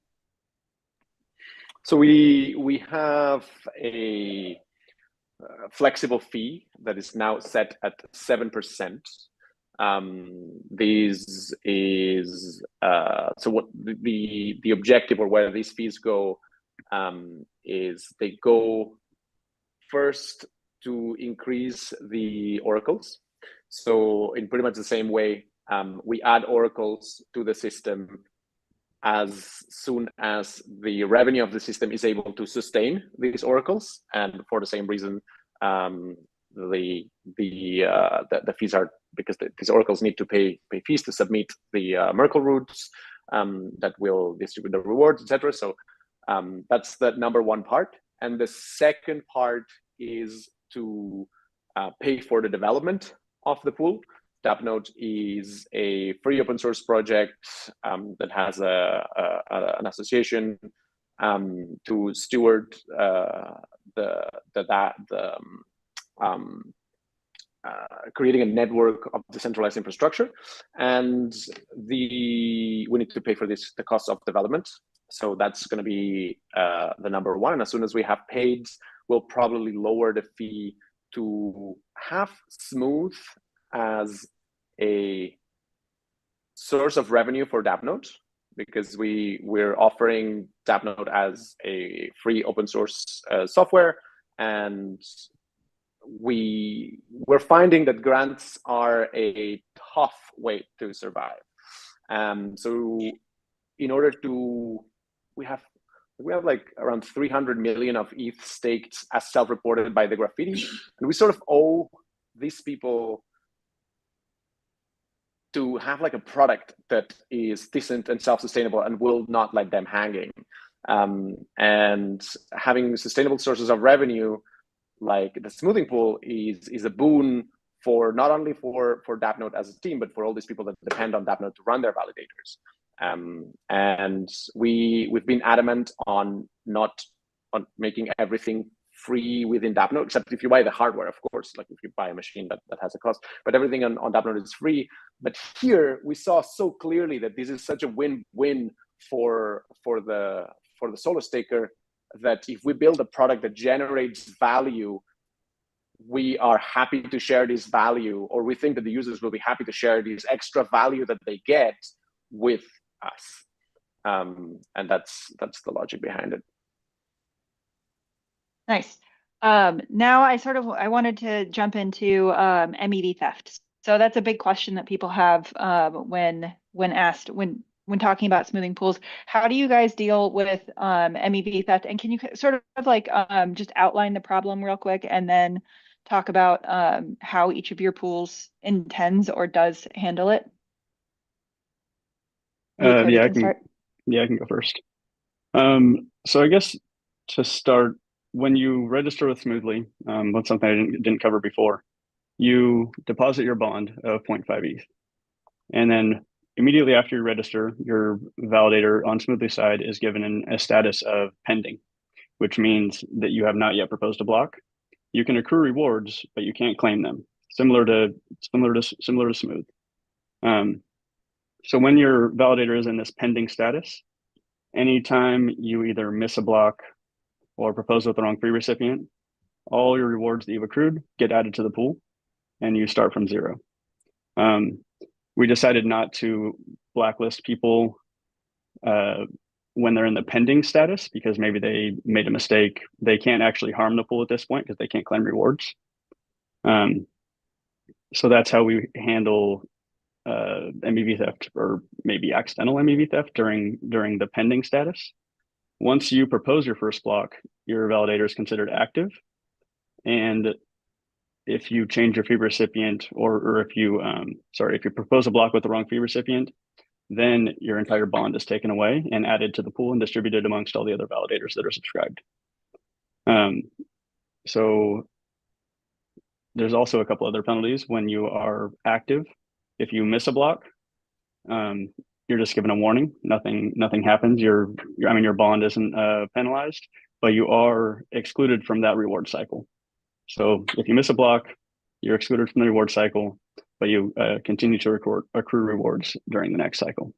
Speaker 4: So we have a flexible fee that is now set at 7%. This is so what the objective, or where these fees go, is they go first to increase the oracles. So in pretty much the same way, we add oracles to the system as soon as the revenue of the system is able to sustain these oracles, and for the same reason, the fees are, because these oracles need to pay fees to submit the Merkle routes that will distribute the rewards, etc. So that's the number one part, and the second part is to pay for the development of the pool. DAppNode is a free open source project that has an association to steward creating a network of decentralized infrastructure, and we need to pay for the cost of development. So that's going to be the number one. And as soon as we have paid, we'll probably lower the fee to have Smooth as a source of revenue for DAppNode, because we're offering DAppNode as a free open source software, and we're finding that grants are a tough way to survive. So in order to, we have like around 300 million of ETH staked as self-reported by the Graffiti, and we sort of owe these people to have like a product that is decent and self-sustainable and will not let them hanging. And having sustainable sources of revenue like the smoothing pool is a boon for not only for DAppNode as a team, but for all these people that depend on DAppNode to run their validators. And we've been adamant on not on making everything free within DAppNode, except if you buy the hardware, of course, like if you buy a machine that has a cost, but everything on DAppNode is free. But here we saw so clearly that this is such a win-win for the solo staker, that if we build a product that generates value, we are happy to share this value, or we think that the users will be happy to share this extra value that they get with us. And that's the logic behind it.
Speaker 1: Nice. Now I wanted to jump into MEV theft. So that's a big question that people have when talking about smoothing pools. How do you guys deal with MEV theft? And can you sort of like just outline the problem real quick, and then talk about how each of your pools intends or does handle it?
Speaker 3: Yeah, I can go first. So I guess to start, when you register with Smoothly, that's something I didn't cover before. You deposit your bond of 0.5 ETH, and then immediately after you register, your validator on Smoothly side is given a status of pending, which means that you have not yet proposed a block. You can accrue rewards, but you can't claim them. Similar to Smooth. So when your validator is in this pending status, anytime you either miss a block or propose with the wrong free recipient, all your rewards that you've accrued get added to the pool, and you start from zero. We decided not to blacklist people when they're in the pending status, because maybe they made a mistake. They can't actually harm the pool at this point because they can't claim rewards. So that's how we handle MEV theft, or maybe accidental MEV theft during the pending status. Once you propose your first block, your validator is considered active, and if you change your fee recipient, or if you propose a block with the wrong fee recipient, then your entire bond is taken away and added to the pool and distributed amongst all the other validators that are subscribed. So there's also a couple other penalties when you are active. If you miss a block, you're just given a warning. Nothing happens. Your bond isn't penalized. but you are excluded from that reward cycle. So if you miss a block, you're excluded from the reward cycle, but you continue to accrue rewards during the next cycle.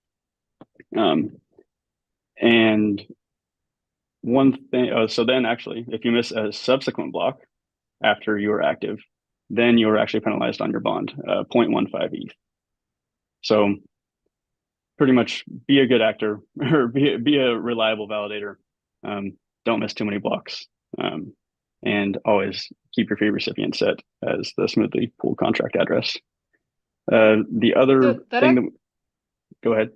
Speaker 3: And one thing, so then actually, if you miss a subsequent block after you are active, then you're actually penalized on your bond, 0.15 ETH. So pretty much be a good actor or be a reliable validator. Don't miss too many blocks. And always keep your fee recipient set as the Smoothly pool contract address. The other thing go ahead.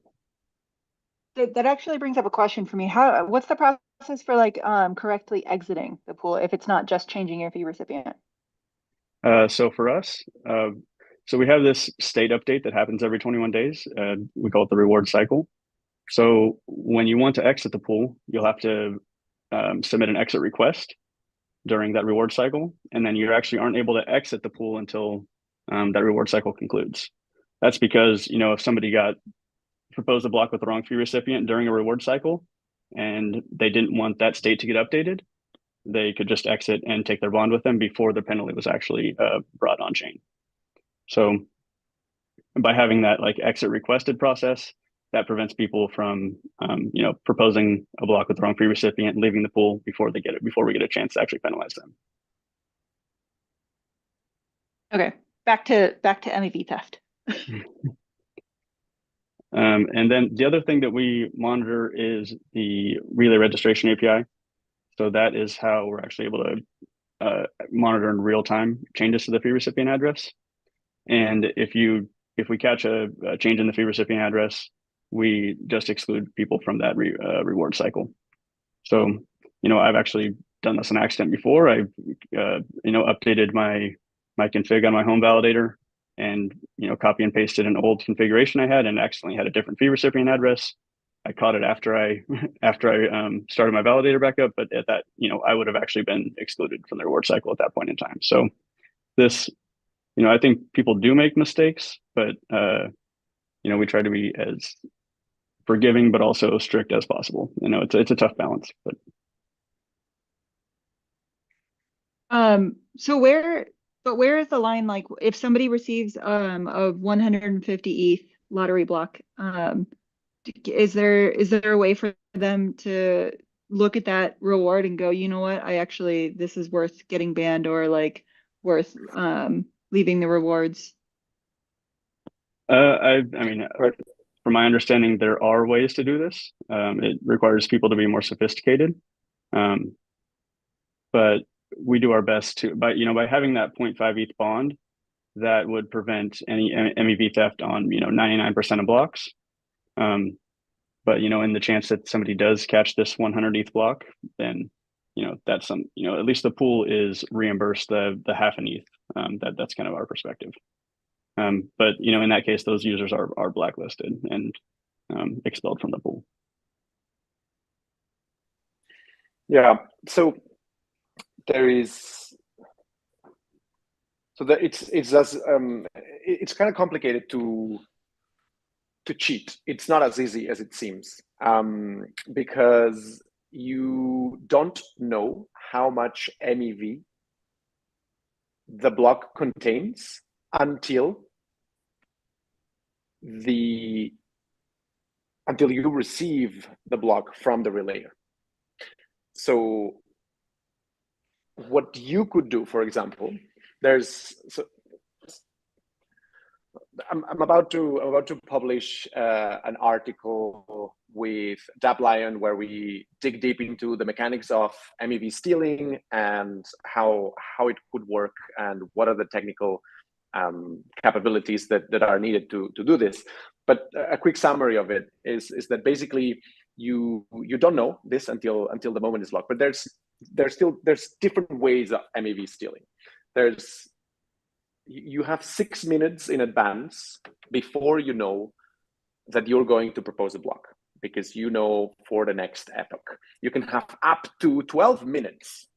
Speaker 1: That actually brings up a question for me. What's the process for like correctly exiting the pool if it's not just changing your fee recipient?
Speaker 3: So for us, so we have this state update that happens every 21 days. We call it the reward cycle. So when you want to exit the pool, you'll have to submit an exit request during that reward cycle, and then you actually aren't able to exit the pool until that reward cycle concludes. That's because, you know, if somebody got proposed a block with the wrong fee recipient during a reward cycle and they didn't want that state to get updated, they could just exit and take their bond with them before the penalty was actually brought on chain. So by having that like exit requested process, that prevents people from, you know, proposing a block with the wrong fee recipient, leaving the pool before they get it, before we get a chance to actually penalize them.
Speaker 1: Okay, back to MEV theft.
Speaker 3: And then the other thing that we monitor is the relay registration API. So that is how we're actually able to monitor in real time changes to the fee recipient address. And if we catch a change in the fee recipient address, we just exclude people from that reward cycle. So, you know, I've actually done this on accident before. I've, you know, updated my config on my home validator and, you know, copy and pasted an old configuration I had and accidentally had a different fee recipient address. I caught it after I started my validator back up, but at that, you know, I would have actually been excluded from the reward cycle at that point in time. So this, you know, I think people do make mistakes, but you know, we try to be as forgiving but also strict as possible. You know, it's a tough balance, but
Speaker 1: so where is the line? Like if somebody receives a 150 ETH lottery block, is there a way for them to look at that reward and go, you know what, this is worth getting banned, or like worth leaving the rewards?
Speaker 3: I mean, from my understanding, there are ways to do this. It requires people to be more sophisticated, but we do our best to, by having that 0.5 ETH bond, that would prevent any MEV theft on, you know, 99% of blocks. But, you know, in the chance that somebody does catch this 100 ETH block, then, you know, that's some, you know, at least the pool is reimbursed the half an ETH. That's kind of our perspective. But, you know, in that case, those users are blacklisted and expelled from the pool.
Speaker 4: Yeah. So there is. So that it's kind of complicated to cheat. It's not as easy as it seems, because you don't know how much MEV the block contains until you receive the block from the relayer. So what you could do, for example, I'm about to publish an article with DAppLion where we dig deep into the mechanics of MEV stealing and how it could work and what are the technical capabilities that are needed to do this. But a quick summary of it is that basically you don't know this until the moment is locked. But there's different ways of MEV stealing. You have 6 minutes in advance before you know that you're going to propose a block, because you know for the next epoch. You can have up to 12 minutes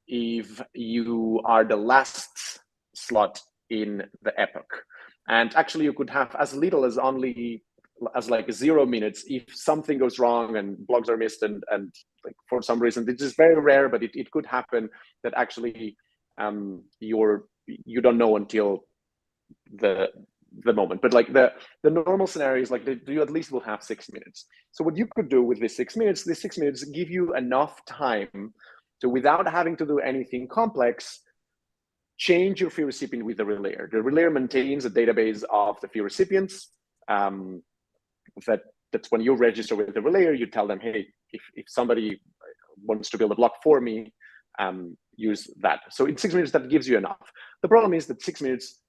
Speaker 4: if you are the last slot in the epoch. And actually you could have as little as only as like 0 minutes if something goes wrong and blocks are missed and like for some reason. It's just very rare, but it could happen that actually you don't know until the moment. But like the normal scenario is like you at least will have 6 minutes. So what you could do with these 6 minutes, these 6 minutes give you enough time to, without having to do anything complex, change your fee recipient with the relayer. The relayer maintains a database of the fee recipients. That's when you register with the relayer, you tell them, hey, if somebody wants to build a block for me, use that. So in 6 minutes, that gives you enough. The problem is that 6 minutes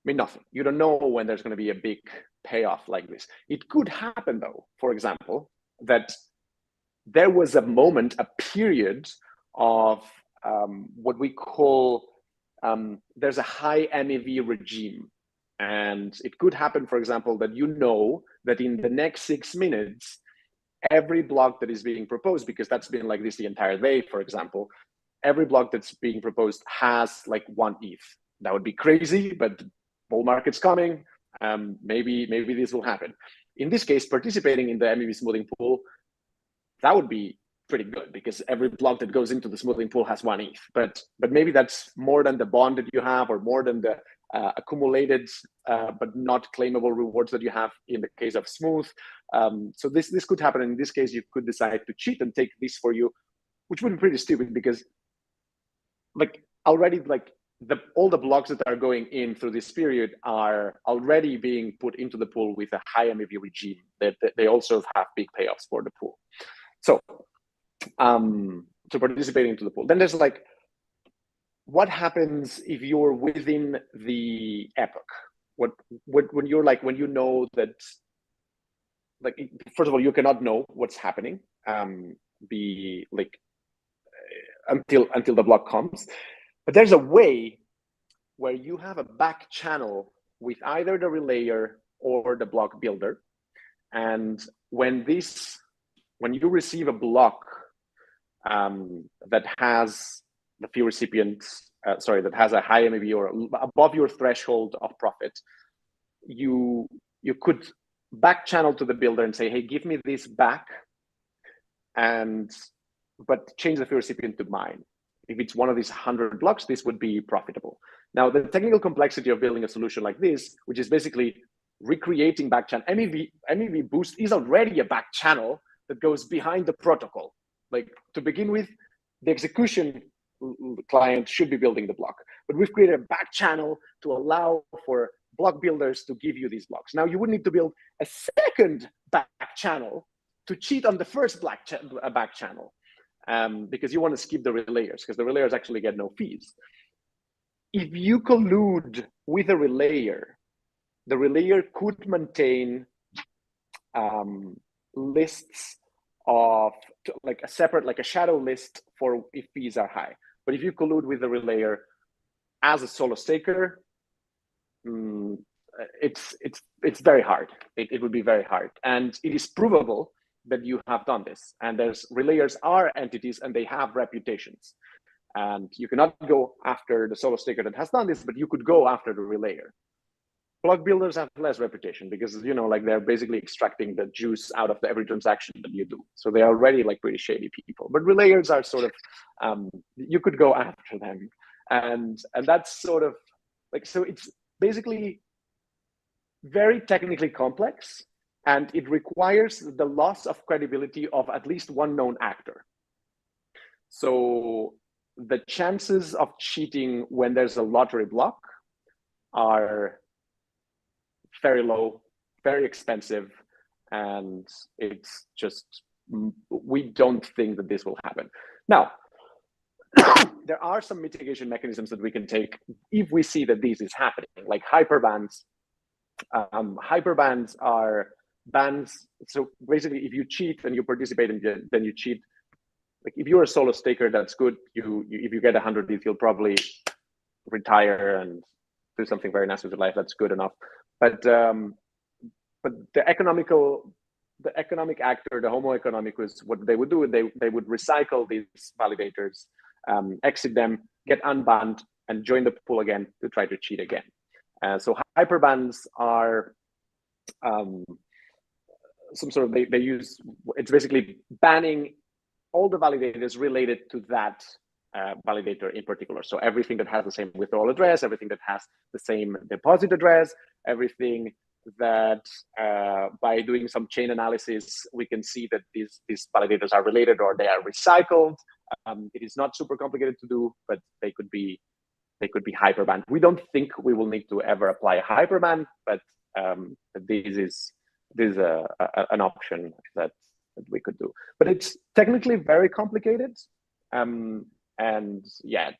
Speaker 4: mean nothing. You don't know when there's going to be a big payoff like this. It could happen, though, for example, that there was a moment, a period of what we call, there's a high MEV regime. And it could happen, for example, that you know that in the next 6 minutes, every block that is being proposed, because that's been like this the entire day, for example, every block that's being proposed has like 1 ETH. That would be crazy, but bull market's coming. Maybe this will happen. In this case, participating in the MEV smoothing pool, that would be pretty good because every block that goes into the smoothing pool has 1 ETH. But maybe that's more than the bond that you have, or more than the accumulated but not claimable rewards that you have in the case of smooth. So this could happen. In this case, you could decide to cheat and take this for you, which would be pretty stupid because like already like all the blocks that are going in through this period are already being put into the pool with a high MEV regime. They also have big payoffs for the pool. So participating into the pool. Then there's like, what happens if you're within the epoch? When you're like, when you know that, like, first of all, you cannot know what's happening, until the block comes. But there's a way where you have a back channel with either the relayer or the block builder. And when you receive a block that has the fee recipient, that has a high MEV or above your threshold of profit, you could back channel to the builder and say, hey, give me this back, but change the fee recipient to mine. If it's one of these 100 blocks, this would be profitable. Now, the technical complexity of building a solution like this, which is basically recreating back channel, MEV boost is already a back channel that goes behind the protocol. Like, to begin with, the execution client should be building the block, but we've created a back channel to allow for block builders to give you these blocks. Now, you would need to build a second back channel to cheat on the first back channel, because you want to skip the relayers, because the relayers actually get no fees. If you collude with a relayer, the relayer could maintain lists of like a separate, like a shadow list for if fees are high. But if you collude with the relayer as a solo staker, it's very hard. It would be very hard, and it is provable that you have done this. And there's relayers are entities and they have reputations, and you cannot go after the solo staker that has done this, but you could go after the relayer. Block builders have less reputation because, you know, like they're basically extracting the juice out of every transaction that you do. So they're already like pretty shady people. But relayers are sort of, you could go after them. And that's sort of like, so it's basically very technically complex, and it requires the loss of credibility of at least one known actor. So the chances of cheating when there's a lottery block are very low, very expensive, and it's just, we don't think that this will happen. Now, there are some mitigation mechanisms that we can take if we see that this is happening, like hyperbans. Hyperbans are bans. So basically, if you cheat and you participate in it, then you cheat. Like if you're a solo staker, that's good. If you get 100 ETH, you'll probably retire and do something very nice with your life. That's good enough. But the economic actor, the homo economicus, what they would do, they would recycle these validators, exit them, get unbanned, and join the pool again to try to cheat again. So hyperbans are some sort of, they use, it's basically banning all the validators related to that validator in particular. So everything that has the same withdrawal address, everything that has the same deposit address, everything that by doing some chain analysis, we can see that these validators are related or they are recycled. It is not super complicated to do, but they could be hyperbanned. We don't think we will need to ever apply a hyperban, but this is an option that we could do. But it's technically very complicated. And yeah,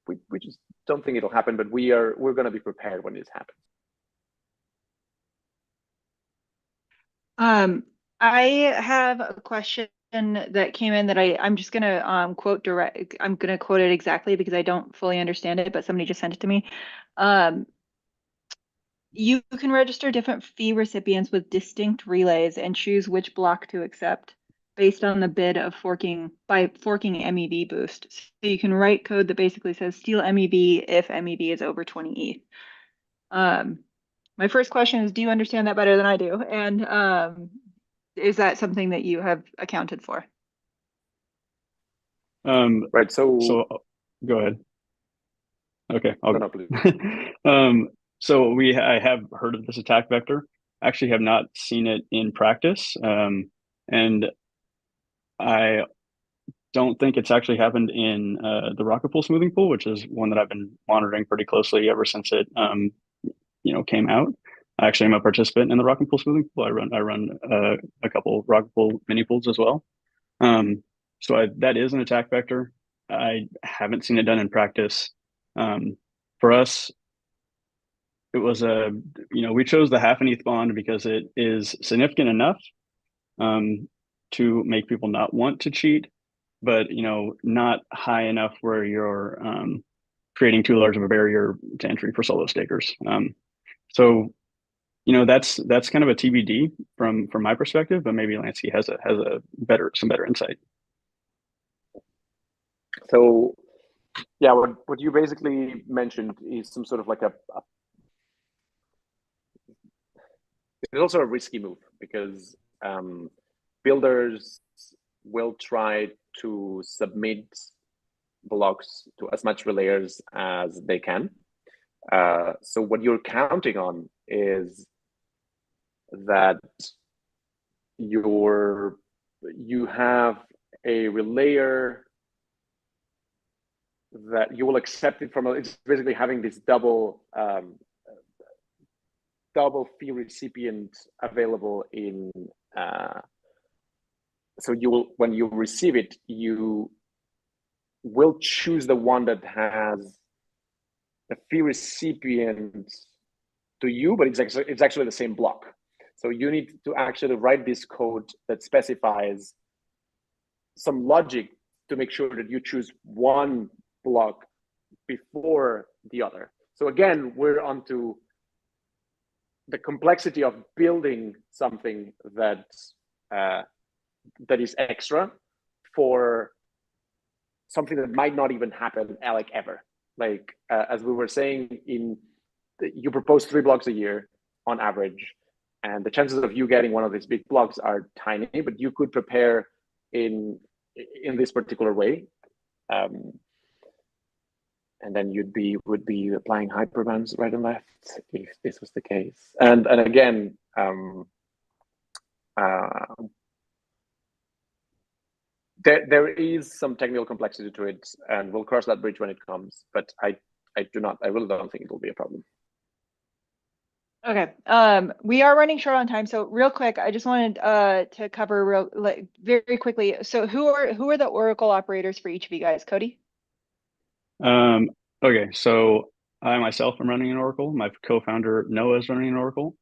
Speaker 4: we just don't think it'll happen, but we're going to be prepared when this happens.
Speaker 1: I have a question that came in that I'm just gonna quote direct. I'm gonna quote it exactly because I don't fully understand it, but somebody just sent it to me. You can register different fee recipients with distinct relays and choose which block to accept based on the bid of forking MEV boost. So you can write code that basically says steal MEV if MEV is over 20 ETH. My first question is, do you understand that better than I do? And is that something that you have accounted for?
Speaker 3: Right. So go ahead. Okay. So I have heard of this attack vector. Actually have not seen it in practice. And I don't think it's actually happened in the Rocket Pool smoothing pool, which is one that I've been monitoring pretty closely ever since it came out. Actually, I'm a participant in the Rocket Pool smoothing pool. I run a couple Rocket Pool mini pools as well. So that is an attack vector. I haven't seen it done in practice. For us, it was we chose the half an ETH bond because it is significant enough to make people not want to cheat, but not high enough where you're creating too large of a barrier to entry for solo stakers. So that's kind of a TBD from my perspective, but maybe Lanski has some better insight.
Speaker 4: So yeah, what you basically mentioned is some sort of like it's also a risky move because builders will try to submit blocks to as much relayers as they can. So what you're counting on is that you have a relayer that you will accept it from. It's basically having this double fee recipient available in. So when you receive it, you will choose the one that has a fee recipient to you, but it's actually the same block. So you need to actually write this code that specifies some logic to make sure that you choose one block before the other. So again, we're onto the complexity of building something that is extra for something that might not even happen like ever. Like as we were saying, you propose 3 blocks a year on average, and the chances of you getting one of these big blocks are tiny, but you could prepare in this particular way. And then would be applying hyperbans right and left if this was the case. And again, there is some technical complexity to it, and we'll cross that bridge when it comes. But I really don't think it will be a problem.
Speaker 1: Okay. We are running short on time, so real quick, I just wanted to cover very quickly. So who are the Oracle operators for each of you guys? Kody?
Speaker 3: Okay, so I myself am running an Oracle. My co-founder Noah is running an Oracle,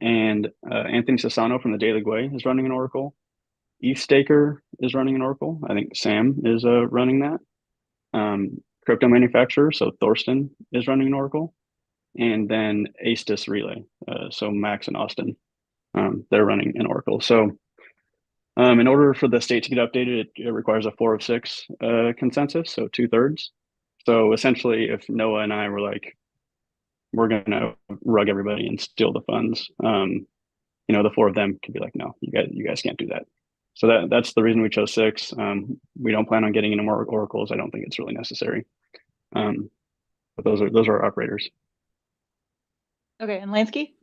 Speaker 3: and Anthony Sassano from the Daily Gway is running an Oracle. EthStaker is running an Oracle. I think Sam is running that. Crypto manufacturer, so Thorsten is running an Oracle, and then Astus Relay. So Max and Austin, they're running an Oracle. So in order for the state to get updated, it requires a 4 of 6 consensus, so 2/3. So essentially, if Noah and I were like, we're going to rug everybody and steal the funds, the four of them could be like, no, you guys can't do that. So that's the reason we chose 6. We don't plan on getting any more oracles. I don't think it's really necessary. But those are our operators.
Speaker 1: Okay, and Lanski?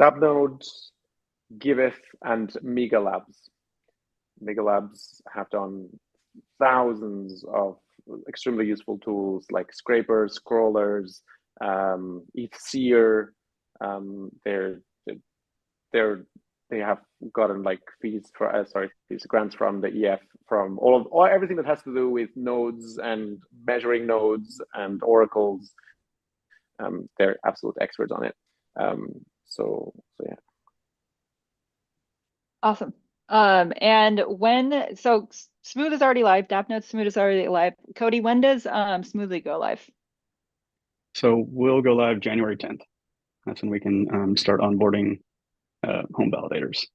Speaker 4: DAppNode, Giveth, and Mega Labs. Mega Labs have done thousands of extremely useful tools like scrapers, scrollers, EthStaker. They have gotten like grants from the EF, from everything that has to do with nodes and measuring nodes and oracles. They're absolute experts on it. So yeah.
Speaker 1: Awesome. So Smooth is already live, DAppNode Smooth is already live. Kody, when does Smoothly go live?
Speaker 3: So we'll go live January 10th. That's when we can start onboarding home validators.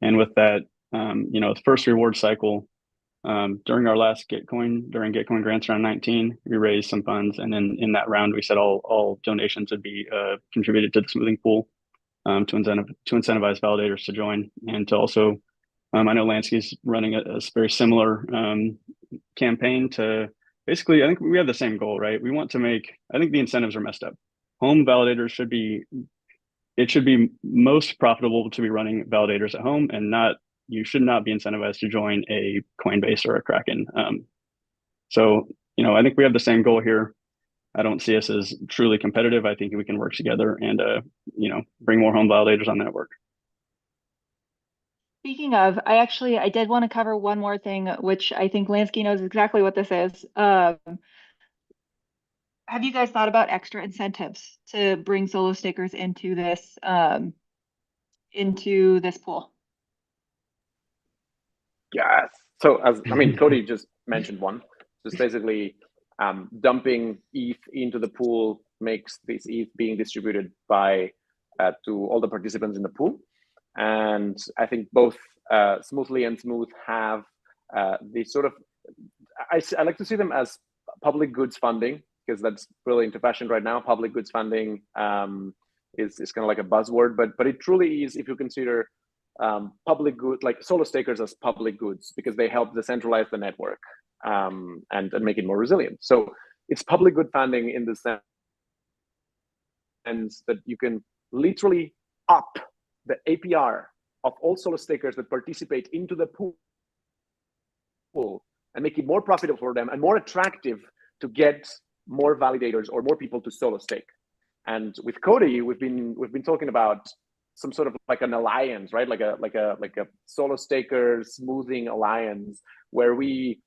Speaker 3: And with that, the first reward cycle, during our last during Gitcoin grants round 19, we raised some funds, and then in that round, we said all donations would be contributed to the smoothing pool to incentivize validators to join, and to also, I know Lanski's running a very similar campaign to basically, I think we have the same goal, right? We want to I think the incentives are messed up. Home validators should be most profitable to be running validators at home, and you should not be incentivized to join a Coinbase or a Kraken. So, I think we have the same goal here. I don't see us as truly competitive. I think we can work together and, bring more home validators on the network.
Speaker 1: Speaking of, I did want to cover one more thing, which I think Lanski knows exactly what this is. Have you guys thought about extra incentives to bring solo stakers into this pool?
Speaker 4: Yes. So Kody just mentioned one. Just basically dumping ETH into the pool makes this ETH being distributed to all the participants in the pool. And I think both Smoothly and Smooth have these sort of, I like to see them as public goods funding, because that's really into fashion right now. Public goods funding is kind of like a buzzword, but it truly is, if you consider public good, like solo stakers as public goods, because they help decentralize the network and make it more resilient. So it's public good funding in the sense that you can literally up the APR of all solo stakers that participate into the pool and make it more profitable for them and more attractive to get more validators or more people to solo stake. And with Kody, we've been talking about some sort of like an alliance, right? Like a solo staker smoothing alliance, where we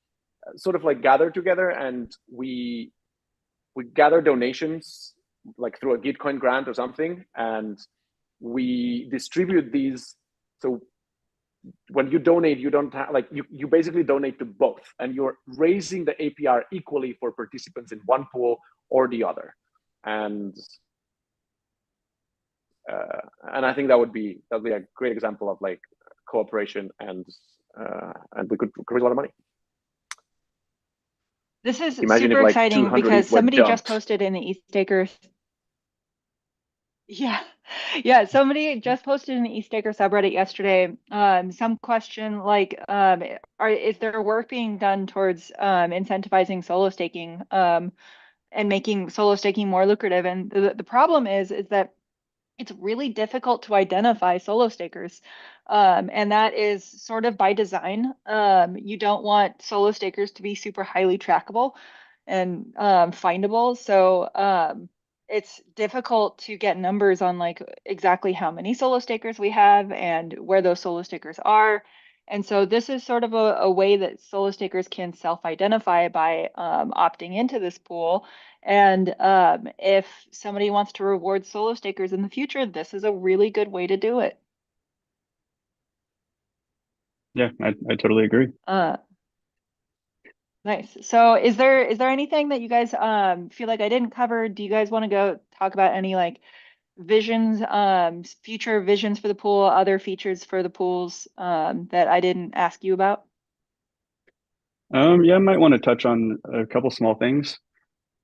Speaker 4: sort of like gather together and we gather donations like through a Gitcoin grant or something, and we distribute these. So when you donate, you don't have you basically donate to both, and you're raising the APR equally for participants in one pool or the other. And I think that would be a great example of like cooperation, and we could raise a lot of money.
Speaker 1: This is
Speaker 4: Imagine
Speaker 1: super
Speaker 4: if,
Speaker 1: exciting because somebody just posted in the EthStaker. Yeah, somebody just posted in the EthStaker subreddit yesterday some question like, is there work being done towards incentivizing solo staking and making solo staking more lucrative? And the problem is that it's really difficult to identify solo stakers. And that is sort of by design. You don't want solo stakers to be super highly trackable and findable. So it's difficult to get numbers on like exactly how many solo stakers we have and where those solo stakers are. And so this is sort of a way that solo stakers can self-identify by opting into this pool. And if somebody wants to reward solo stakers in the future, this is a really good way to do it.
Speaker 3: Yeah, I totally agree.
Speaker 1: Nice. So is there anything that you guys feel like I didn't cover? Do you guys want to go talk about any like visions, future visions for the pool, other features for the pools that I didn't ask you about?
Speaker 3: Yeah, I might want to touch on a couple small things.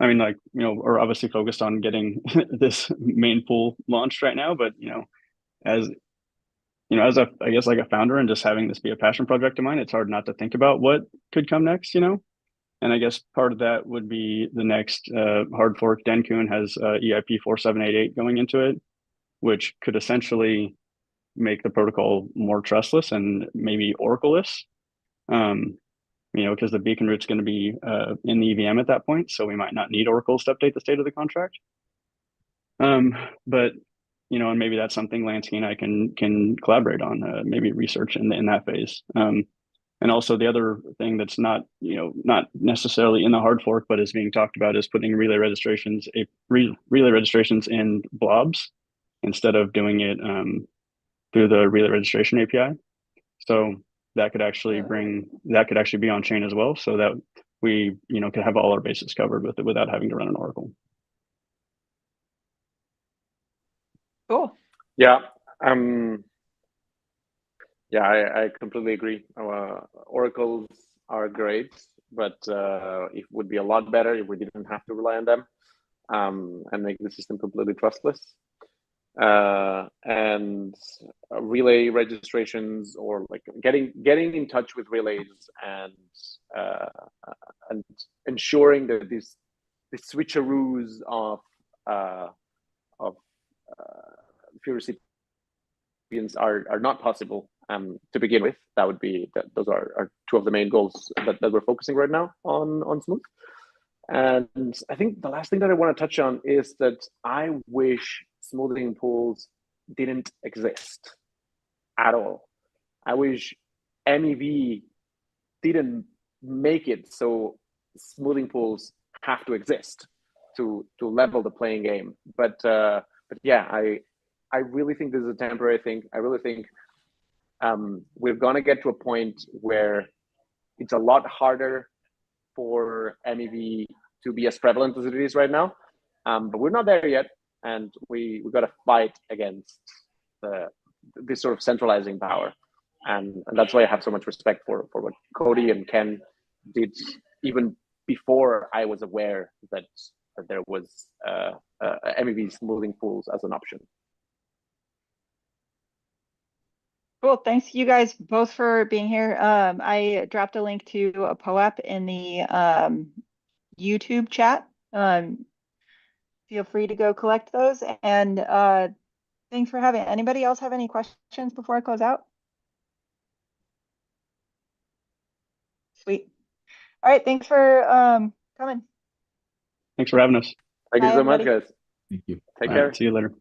Speaker 3: I mean, like, we're obviously focused on getting this main pool launched right now, but as as I guess like a founder and just having this be a passion project of mine, it's hard not to think about what could come next, And I guess part of that would be the next hard fork. Denkun has EIP 4788 going into it, which could essentially make the protocol more trustless and maybe Oracle-less. Because the beacon route's going to be in the EVM at that point, so we might not need oracles to update the state of the contract. But and maybe that's something Lanski and I can collaborate on, maybe research in that phase. And also the other thing that's not necessarily in the hard fork, but is being talked about, is putting relay registrations in blobs instead of doing it through the relay registration API. So that could actually be on chain as well, so that we could have all our bases covered with it without having to run an Oracle.
Speaker 1: Cool.
Speaker 4: Yeah. I completely agree. Oracles are great, but it would be a lot better if we didn't have to rely on them, and make the system completely trustless. And relay registrations, or like getting in touch with relays and ensuring that the switcheroos of few recipients are not possible to begin with. Those are two of the main goals that we're focusing right now on Smooth. And I think the last thing that I want to touch on is that I wish smoothing pools didn't exist at all. I wish MEV didn't make it so smoothing pools have to exist to level the playing game. But yeah, I really think this is a temporary thing. I really think we're gonna get to a point where it's a lot harder for MEV to be as prevalent as it is right now, but we're not there yet, and we got to fight against this sort of centralizing power, and that's why I have so much respect for what Kody and Ken did even before I was aware that there was MEV smoothing pools as an option.
Speaker 1: Cool. Thanks you guys both for being here. I dropped a link to a POAP in the YouTube chat. Feel free to go collect those. And thanks for having it. Anybody else have any questions before I close out? Sweet. All right. Thanks for coming.
Speaker 3: Thanks for having us.
Speaker 4: Thank you so much,
Speaker 1: everybody.
Speaker 4: guys.
Speaker 6: Thank you.
Speaker 4: Take
Speaker 3: All
Speaker 4: care.
Speaker 3: right, see you later.